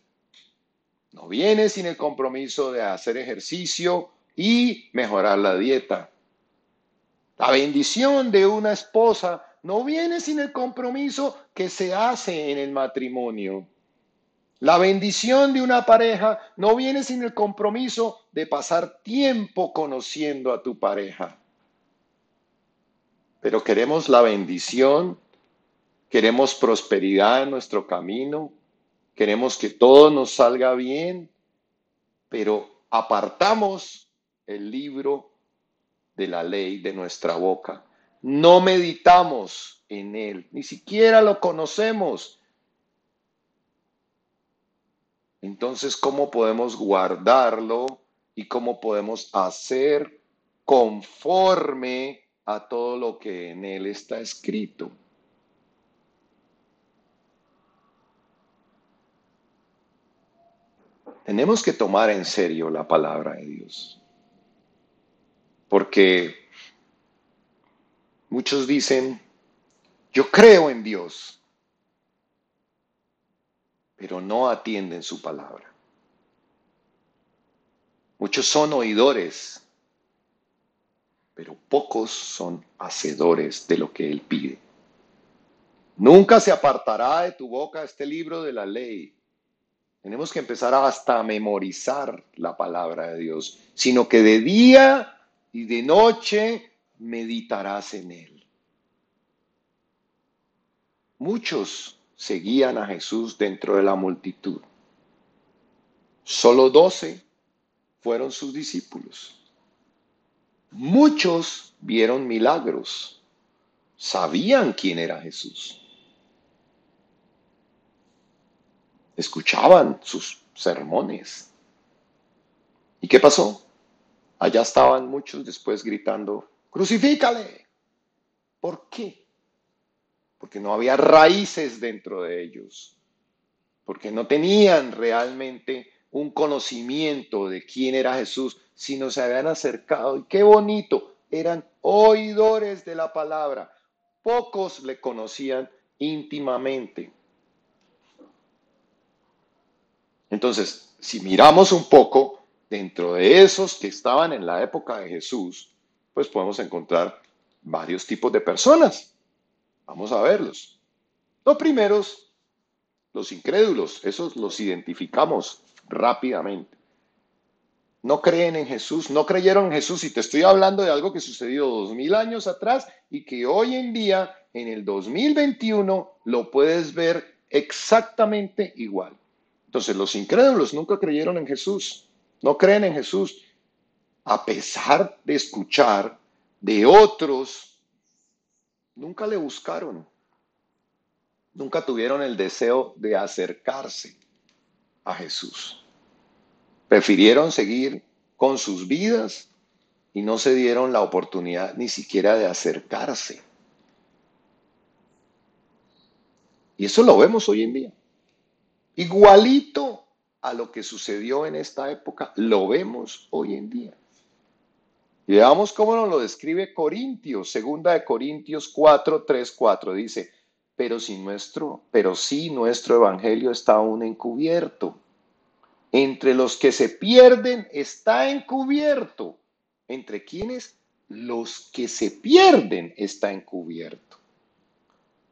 no viene sin el compromiso de hacer ejercicio y mejorar la dieta. La bendición de una esposa no viene sin el compromiso que se hace en el matrimonio. La bendición de una pareja no viene sin el compromiso de pasar tiempo conociendo a tu pareja. Pero queremos la bendición, queremos prosperidad en nuestro camino, queremos que todo nos salga bien, pero apartamos el libro de la ley de nuestra boca. No meditamos en él, ni siquiera lo conocemos. Entonces, ¿cómo podemos guardarlo y cómo podemos hacer conforme a todo lo que en él está escrito? Tenemos que tomar en serio la palabra de Dios, porque muchos dicen, yo creo en Dios, pero no atienden su palabra. Muchos son oidores, pero pocos son hacedores de lo que Él pide. Nunca se apartará de tu boca este libro de la ley. Tenemos que empezar hasta a memorizar la palabra de Dios, sino que de día y de noche meditarás en Él. Muchos seguían a Jesús dentro de la multitud. Solo 12 fueron sus discípulos. Muchos vieron milagros, sabían quién era Jesús, escuchaban sus sermones. ¿Y qué pasó? Allá estaban muchos después gritando, ¡crucifícale! ¿Por qué? Porque no había raíces dentro de ellos, porque no tenían realmente un conocimiento de quién era Jesús, sino se habían acercado. Y qué bonito, eran oidores de la palabra. Pocos le conocían íntimamente. Entonces, si miramos un poco dentro de esos que estaban en la época de Jesús, pues podemos encontrar varios tipos de personas. Vamos a verlos. Los primeros, los incrédulos, esos los identificamos rápidamente. No creen en Jesús, no creyeron en Jesús, y te estoy hablando de algo que sucedió 2000 años atrás y que hoy en día, en el 2021, lo puedes ver exactamente igual. Entonces, los incrédulos nunca creyeron en Jesús, no creen en Jesús, a pesar de escuchar de otros, nunca le buscaron, nunca tuvieron el deseo de acercarse a Jesús. Prefirieron seguir con sus vidas y no se dieron la oportunidad ni siquiera de acercarse. Y eso lo vemos hoy en día. Igualito a lo que sucedió en esta época, lo vemos hoy en día. Y veamos cómo nos lo describe Corintios, segunda de Corintios 4, 3, 4. Dice, pero si nuestro evangelio está aún encubierto. Entre los que se pierden está encubierto. ¿Entre quiénes? Los que se pierden está encubierto.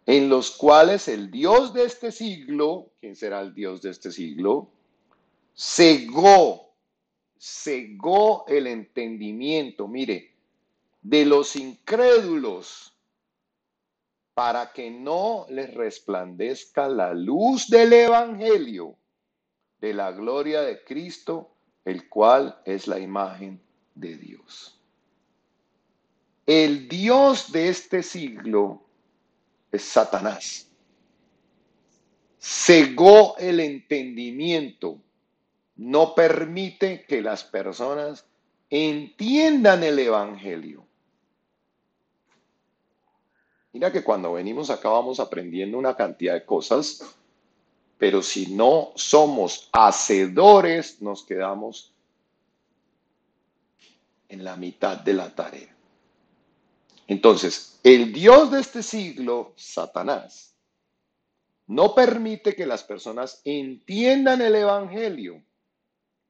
En los cuales el Dios de este siglo, ¿quién será el Dios de este siglo? Cegó el entendimiento, mire, de los incrédulos, para que no les resplandezca la luz del evangelio de la gloria de Cristo, el cual es la imagen de Dios. El Dios de este siglo es Satanás. Cegó el entendimiento, no permite que las personas entiendan el evangelio. Mira que cuando venimos acá vamos aprendiendo una cantidad de cosas, pero si no somos hacedores, nos quedamos en la mitad de la tarea. Entonces, el Dios de este siglo, Satanás, no permite que las personas entiendan el evangelio.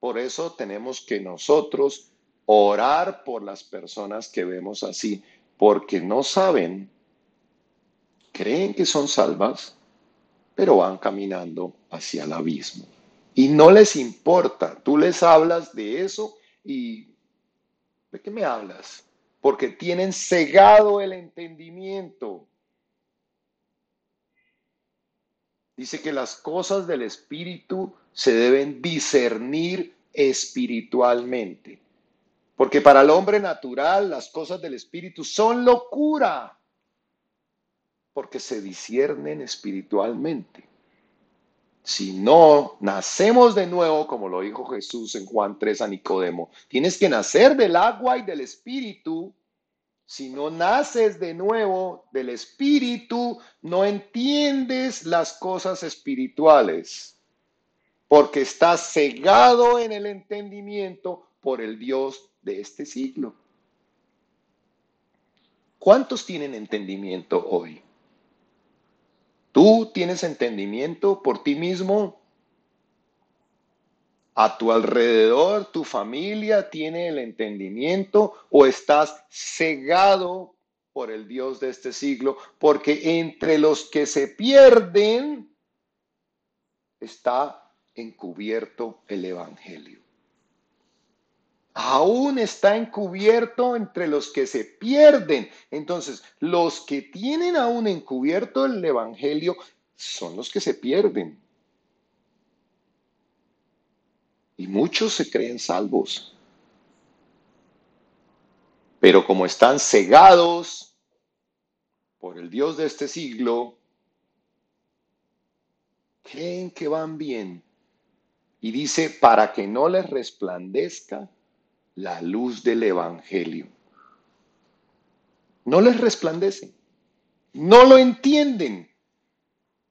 Por eso tenemos que nosotros orar por las personas que vemos así, porque no saben, creen que son salvas, pero van caminando hacia el abismo. Y no les importa, tú les hablas de eso y ¿de qué me hablas? Porque tienen cegado el entendimiento. Dice que las cosas del Espíritu se deben discernir espiritualmente. Porque para el hombre natural las cosas del Espíritu son locura. Porque se disciernen espiritualmente. Si no nacemos de nuevo, como lo dijo Jesús en Juan 3 a Nicodemo, tienes que nacer del agua y del Espíritu. Si no naces de nuevo del Espíritu, no entiendes las cosas espirituales, porque estás cegado en el entendimiento por el Dios de este siglo. ¿Cuántos tienen entendimiento hoy? ¿Tú tienes entendimiento por ti mismo? ¿A tu alrededor, tu familia tiene el entendimiento o estás cegado por el Dios de este siglo? Porque entre los que se pierden está encubierto el evangelio. Aún está encubierto entre los que se pierden. Entonces, los que tienen aún encubierto el evangelio son los que se pierden. Y muchos se creen salvos. Pero como están cegados por el Dios de este siglo, creen que van bien. Y dice, para que no les resplandezca la luz del evangelio. No les resplandece. No lo entienden.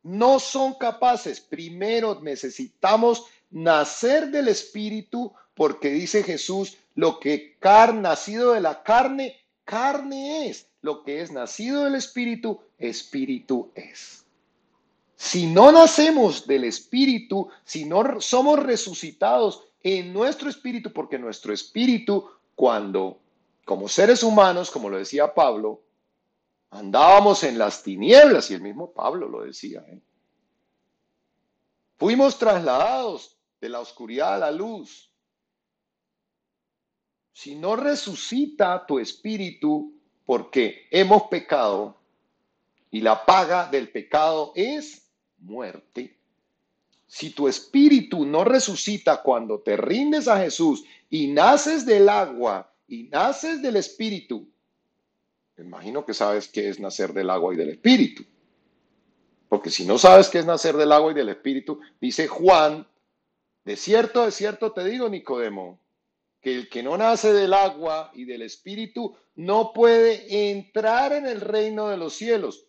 No son capaces. Primero necesitamos nacer del Espíritu, porque dice Jesús, lo que nacido de la carne, carne es. Lo que es nacido del Espíritu, Espíritu es. Si no nacemos del Espíritu, si no somos resucitados en nuestro espíritu, porque nuestro espíritu, como seres humanos, como lo decía Pablo, Andábamos en las tinieblas, y el mismo Pablo lo decía, ¿eh? Fuimos trasladados de la oscuridad a la luz. Si no resucita tu espíritu porque hemos pecado, y la paga del pecado es muerte. Si tu espíritu no resucita cuando te rindes a Jesús y naces del agua y naces del espíritu, me imagino que sabes qué es nacer del agua y del espíritu. Porque si no sabes qué es nacer del agua y del espíritu, dice Juan, de cierto te digo, Nicodemo, que el que no nace del agua y del espíritu no puede entrar en el reino de los cielos.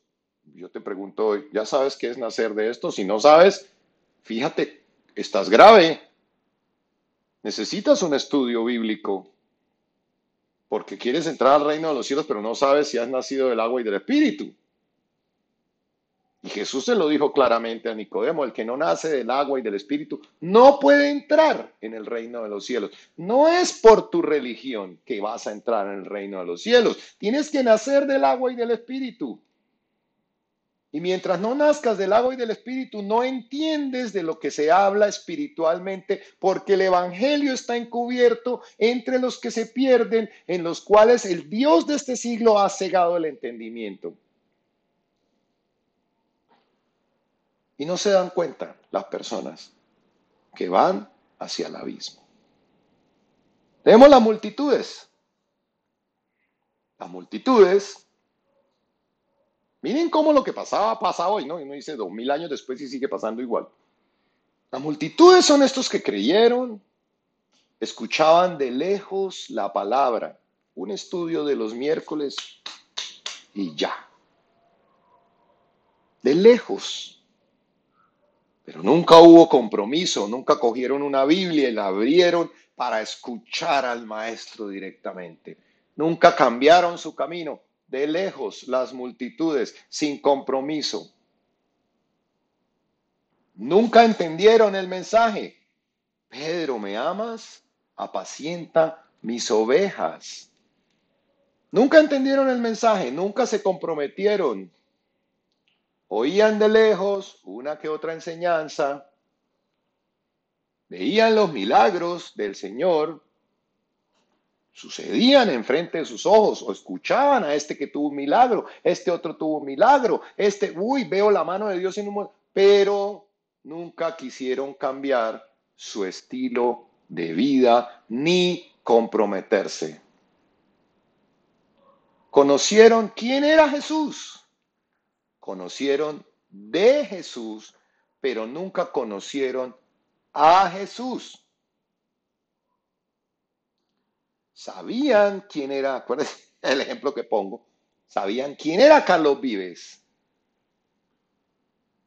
Yo te pregunto hoy, ¿ya sabes qué es nacer de esto? Si no sabes, fíjate, estás grave. Necesitas un estudio bíblico porque quieres entrar al reino de los cielos, pero no sabes si has nacido del agua y del espíritu. Y Jesús se lo dijo claramente a Nicodemo, el que no nace del agua y del espíritu no puede entrar en el reino de los cielos. No es por tu religión que vas a entrar en el reino de los cielos. Tienes que nacer del agua y del espíritu. Y mientras no nazcas del agua y del espíritu, no entiendes de lo que se habla espiritualmente, porque el evangelio está encubierto entre los que se pierden, en los cuales el Dios de este siglo ha cegado el entendimiento. Y no se dan cuenta las personas que van hacia el abismo. Tenemos las multitudes. Las multitudes, miren cómo lo que pasaba pasa hoy, ¿no? Y uno dice 2000 años después y sigue pasando igual. Las multitudes son estos que creyeron, escuchaban de lejos la palabra, un estudio de los miércoles y ya. De lejos. Pero nunca hubo compromiso, nunca cogieron una Biblia y la abrieron para escuchar al maestro directamente. Nunca cambiaron su camino. De lejos, las multitudes, sin compromiso. Nunca entendieron el mensaje. Pedro, ¿me amas? Apacienta mis ovejas. Nunca entendieron el mensaje, nunca se comprometieron. Oían de lejos una que otra enseñanza, veían los milagros del Señor, sucedían enfrente de sus ojos, o escuchaban a este que tuvo un milagro, este otro tuvo un milagro, veo la mano de Dios en un momento, pero nunca quisieron cambiar su estilo de vida ni comprometerse. Conocieron quién era Jesús, conocieron de Jesús, pero nunca conocieron a Jesús. Sabían quién era, acuérdense el ejemplo que pongo, sabían quién era Carlos Vives.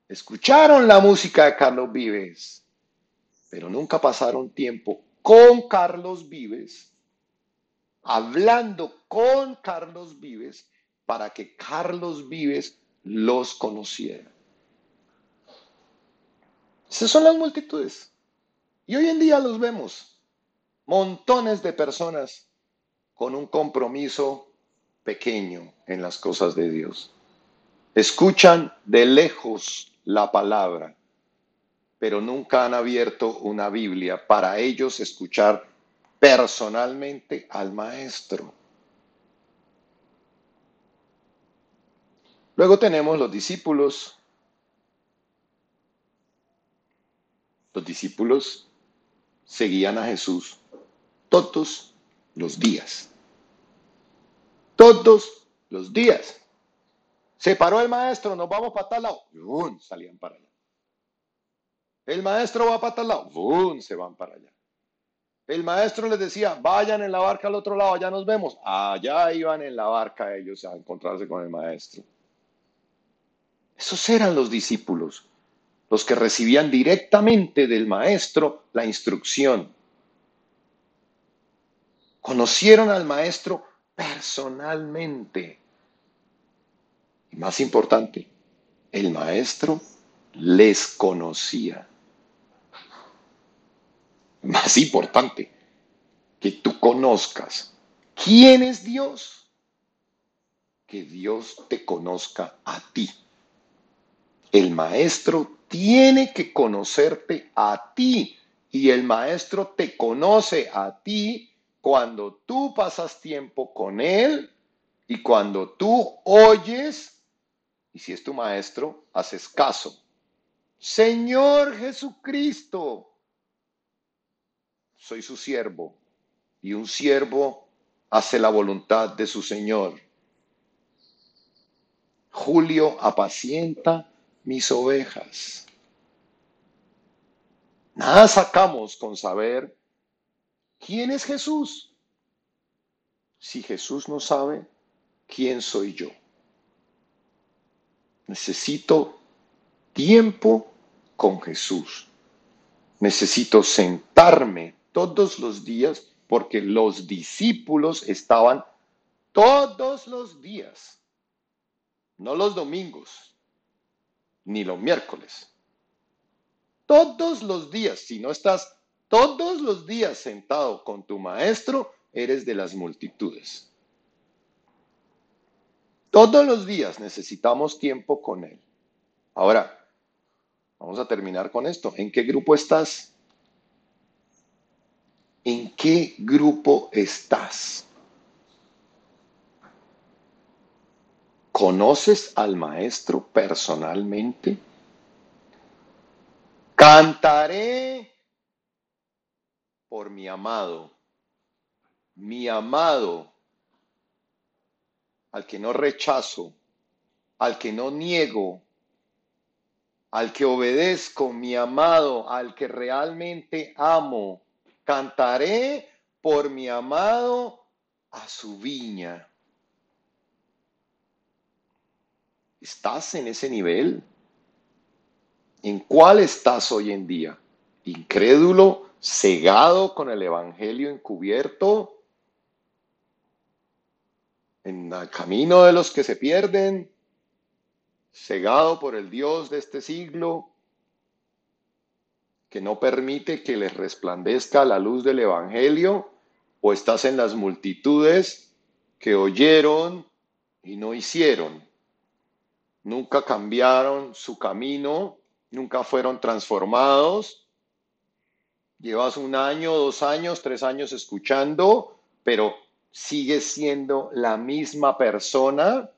Escucharon la música de Carlos Vives, pero nunca pasaron tiempo con Carlos Vives, hablando con Carlos Vives, para que Carlos Vives los conociera. Esas son las multitudes. Y hoy en día los vemos. Montones de personas con un compromiso pequeño en las cosas de Dios. Escuchan de lejos la palabra, pero nunca han abierto una Biblia para ellos escuchar personalmente al maestro. Luego tenemos los discípulos. Los discípulos seguían a Jesús todos los días. Todos los días. Se paró el maestro, nos vamos para tal lado. ¡Bum! Salían para allá. El maestro va para tal lado. ¡Bum! Se van para allá. El maestro les decía, vayan en la barca al otro lado, allá nos vemos. Allá iban en la barca ellos a encontrarse con el maestro. Esos eran los discípulos, los que recibían directamente del maestro la instrucción. Conocieron al maestro personalmente. Y más importante, el maestro les conocía. Más importante, que tú conozcas quién es Dios, que Dios te conozca a ti. El maestro tiene que conocerte a ti y el maestro te conoce a ti cuando tú pasas tiempo con él y cuando tú oyes, y si es tu maestro, haces caso. Señor Jesucristo, soy su siervo y un siervo hace la voluntad de su Señor. Julio apacienta mis ovejas. Nada sacamos con saber quién es Jesús si Jesús no sabe quién soy yo. Necesito tiempo con Jesús. Necesito sentarme todos los días porque los discípulos estaban todos los días, no los domingos ni los miércoles. Todos los días, si no estás todos los días sentado con tu maestro, eres de las multitudes. Todos los días necesitamos tiempo con él. Ahora, vamos a terminar con esto. ¿En qué grupo estás? ¿En qué grupo estás? ¿Conoces al maestro personalmente? Cantaré por mi amado, al que no rechazo, al que no niego, al que obedezco, mi amado, al que realmente amo. Cantaré por mi amado a su viña. ¿Estás en ese nivel? ¿En cuál estás hoy en día? ¿Incrédulo, cegado con el evangelio encubierto? ¿En el camino de los que se pierden? ¿Cegado por el Dios de este siglo, que no permite que les resplandezca la luz del evangelio? ¿O estás en las multitudes que oyeron y no hicieron? Nunca cambiaron su camino, nunca fueron transformados. Llevas 1 año, 2 años, 3 años escuchando, pero sigues siendo la misma persona.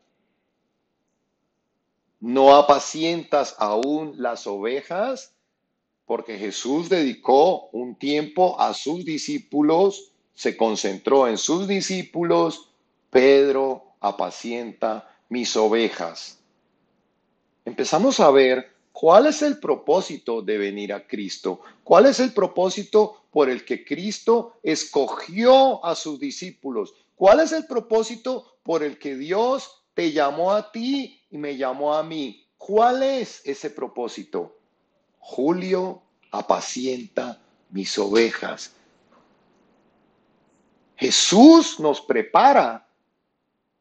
No apacientas aún las ovejas, porque Jesús dedicó un tiempo a sus discípulos, se concentró en sus discípulos. Pedro, apacienta mis ovejas. Empezamos a ver cuál es el propósito de venir a Cristo, cuál es el propósito por el que Cristo escogió a sus discípulos, cuál es el propósito por el que Dios te llamó a ti y me llamó a mí. ¿Cuál es ese propósito? Julio apacienta mis ovejas. Jesús nos prepara,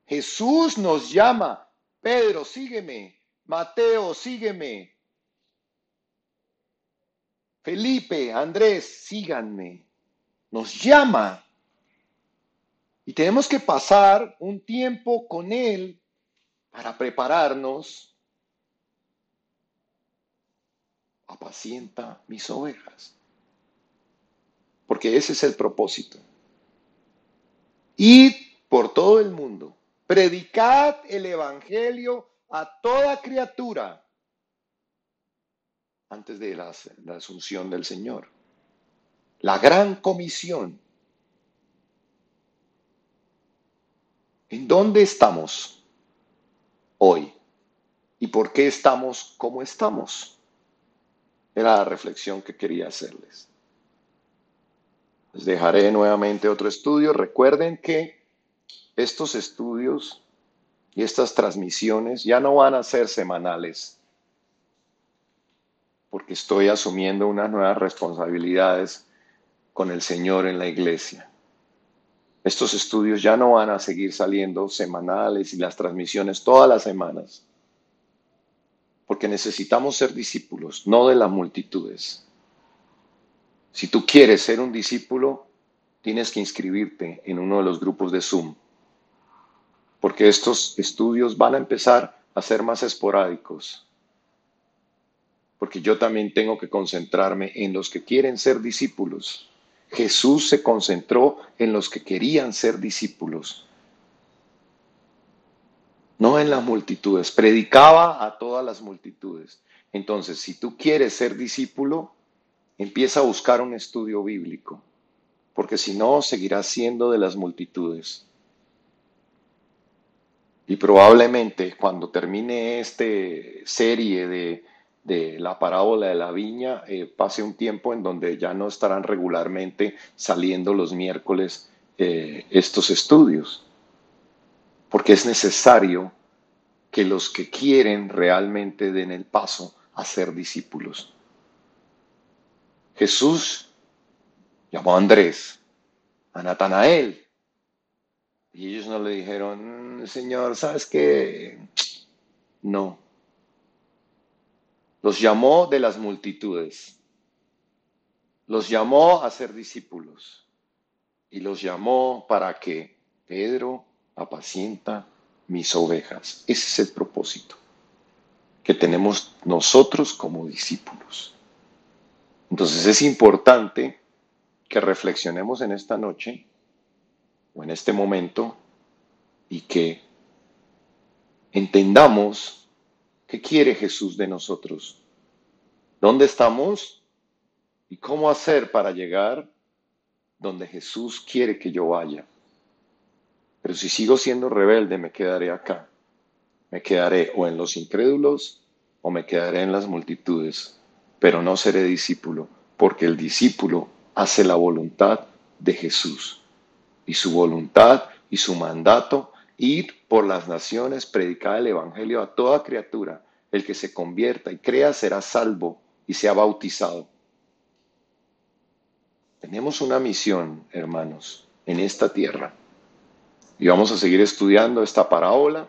Jesús nos llama. Pedro, sígueme. Mateo, sígueme. Felipe, Andrés, síganme. Nos llama. Y tenemos que pasar un tiempo con Él para prepararnos. Apacienta mis ovejas. Porque ese es el propósito. Id por todo el mundo. Predicad el evangelio a toda criatura antes de la asunción del Señor. La gran comisión. ¿En dónde estamos hoy? ¿Y por qué estamos como estamos? Era la reflexión que quería hacerles. Les dejaré nuevamente otro estudio. Recuerden que estos estudios y estas transmisiones ya no van a ser semanales, porque estoy asumiendo unas nuevas responsabilidades con el Señor en la iglesia. Estos estudios ya no van a seguir saliendo semanales y las transmisiones todas las semanas, porque necesitamos ser discípulos, no de las multitudes. Si tú quieres ser un discípulo, tienes que inscribirte en uno de los grupos de Zoom. porque estos estudios van a empezar a ser más esporádicos, porque yo también tengo que concentrarme en los que quieren ser discípulos. Jesús se concentró en los que querían ser discípulos, no en las multitudes. Predicaba a todas las multitudes. Entonces, si tú quieres ser discípulo, empieza a buscar un estudio bíblico, porque si no, seguirás siendo de las multitudes. Y probablemente cuando termine esta serie de la parábola de la viña, pase un tiempo en donde ya no estarán regularmente saliendo los miércoles estos estudios, porque es necesario que los que quieren realmente den el paso a ser discípulos. Jesús llamó a Andrés, a Natanael, y ellos no le dijeron, Señor, ¿sabes qué? No. Los llamó de las multitudes, los llamó a ser discípulos y los llamó para que Pedro apacienta mis ovejas. Ese es el propósito que tenemos nosotros como discípulos. Entonces es importante que reflexionemos en esta noche o en este momento y que entendamos qué quiere Jesús de nosotros, dónde estamos y cómo hacer para llegar donde Jesús quiere que yo vaya. Pero si sigo siendo rebelde, me quedaré acá. Me quedaré o en los incrédulos o me quedaré en las multitudes, pero no seré discípulo, porque el discípulo hace la voluntad de Jesús. Y su voluntad y su mandato, ir por las naciones, predicar el evangelio a toda criatura. El que se convierta y crea será salvo y sea bautizado. Tenemos una misión, hermanos, en esta tierra. Y vamos a seguir estudiando esta parábola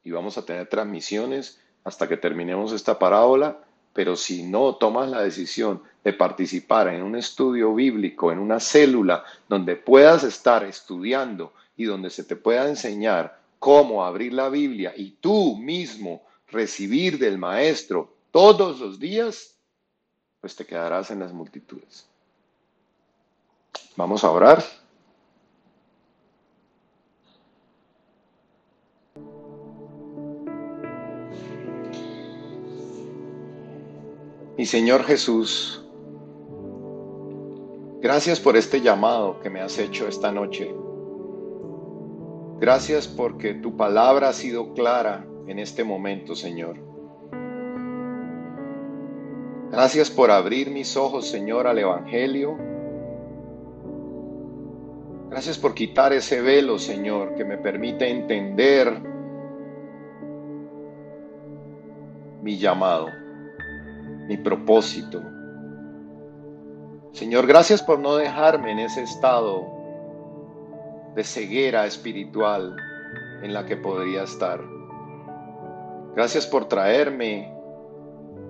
y vamos a tener transmisiones hasta que terminemos esta parábola, pero si no tomas la decisión de participar en un estudio bíblico, en una célula donde puedas estar estudiando y donde se te pueda enseñar cómo abrir la Biblia y tú mismo recibir del maestro todos los días, pues te quedarás en las multitudes. Vamos a orar. Mi Señor Jesús, gracias por este llamado que me has hecho esta noche. Gracias porque tu palabra ha sido clara en este momento, Señor. Gracias por abrir mis ojos, Señor, al Evangelio. Gracias por quitar ese velo, Señor, que me permite entender mi llamado, mi propósito. Señor, gracias por no dejarme en ese estado de ceguera espiritual en la que podría estar. Gracias por traerme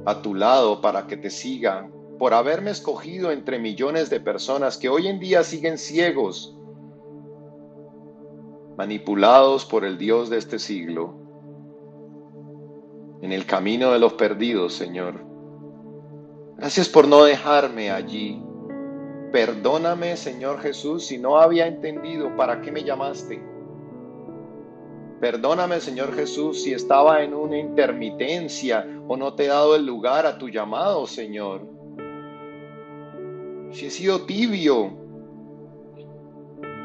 a tu lado para que te siga, por haberme escogido entre millones de personas que hoy en día siguen ciegos, manipulados por el Dios de este siglo, en el camino de los perdidos, Señor. Gracias por no dejarme allí. Perdóname, Señor Jesús, si no había entendido para qué me llamaste. Perdóname, Señor Jesús, si estaba en una intermitencia o no te he dado el lugar a tu llamado, Señor. Si he sido tibio,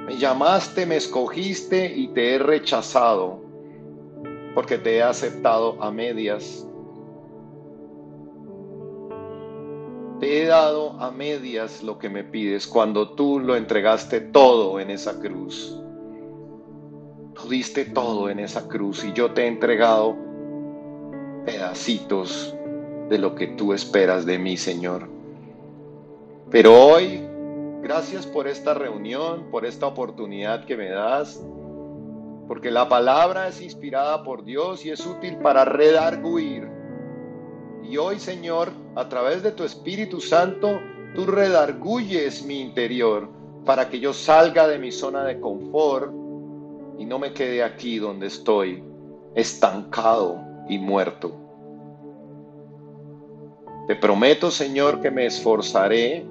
me llamaste, me escogiste y te he rechazado porque te he aceptado a medias. Te he dado a medias lo que me pides cuando tú lo entregaste todo en esa cruz. Tú diste todo en esa cruz y yo te he entregado pedacitos de lo que tú esperas de mí, Señor. Pero hoy, gracias por esta reunión, por esta oportunidad que me das, porque la palabra es inspirada por Dios y es útil para redarguir. Y hoy, Señor, a través de tu Espíritu Santo, tú redarguyes mi interior para que yo salga de mi zona de confort y no me quede aquí donde estoy, estancado y muerto. Te prometo, Señor, que me esforzaré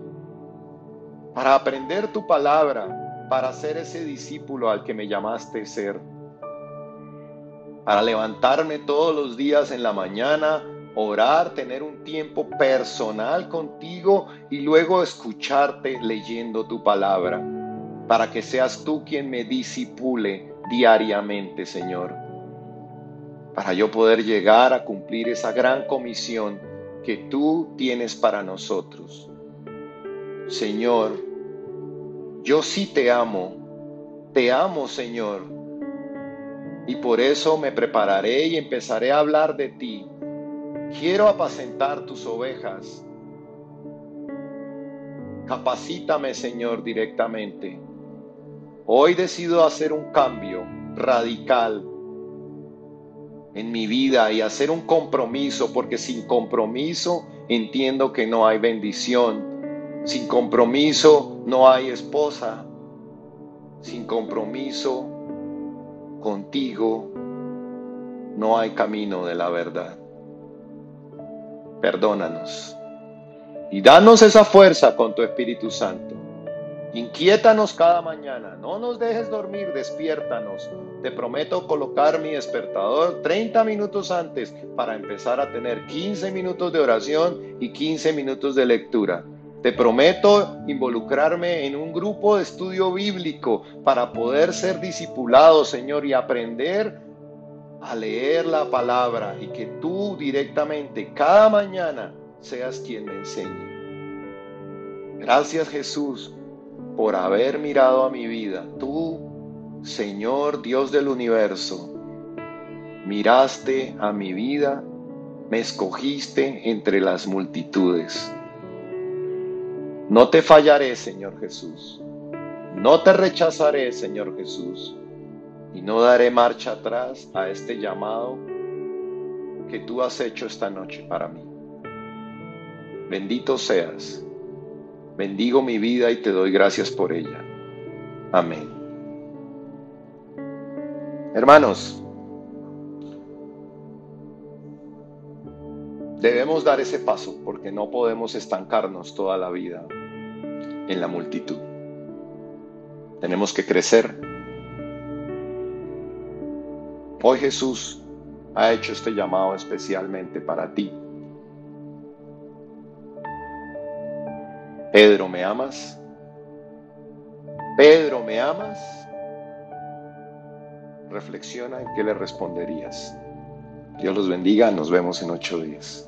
para aprender tu palabra, para ser ese discípulo al que me llamaste ser, para levantarme todos los días en la mañana, orar, tener un tiempo personal contigo y luego escucharte leyendo tu palabra, para que seas tú quien me discipule diariamente, Señor, para yo poder llegar a cumplir esa gran comisión que tú tienes para nosotros. Señor, yo sí te amo, Señor, y por eso me prepararé y empezaré a hablar de ti. Quiero apacentar tus ovejas. Capacítame, Señor, directamente. Hoy decido hacer un cambio radical en mi vida y hacer un compromiso, porque sin compromiso entiendo que no hay bendición. Sin compromiso no hay esposa. Sin compromiso contigo no hay camino de la verdad. Perdónanos y danos esa fuerza con tu Espíritu Santo. Inquiétanos cada mañana, no nos dejes dormir, despiértanos. Te prometo colocar mi despertador 30 minutos antes para empezar a tener 15 minutos de oración y 15 minutos de lectura. Te prometo involucrarme en un grupo de estudio bíblico para poder ser discipulado, Señor, y aprender a leer la palabra y que tú directamente cada mañana seas quien me enseñe. Gracias, Jesús, por haber mirado a mi vida. Tú, Señor Dios del universo, miraste a mi vida, me escogiste entre las multitudes. No te fallaré, Señor Jesús. No te rechazaré, Señor Jesús. Y no daré marcha atrás a este llamado que tú has hecho esta noche para mí. Bendito seas. Bendigo mi vida y te doy gracias por ella. Amén. Hermanos, debemos dar ese paso porque no podemos estancarnos toda la vida en la multitud. Tenemos que crecer. Hoy Jesús ha hecho este llamado especialmente para ti. Pedro, ¿me amas? Pedro, ¿me amas? Reflexiona en qué le responderías. Dios los bendiga, nos vemos en 8 días.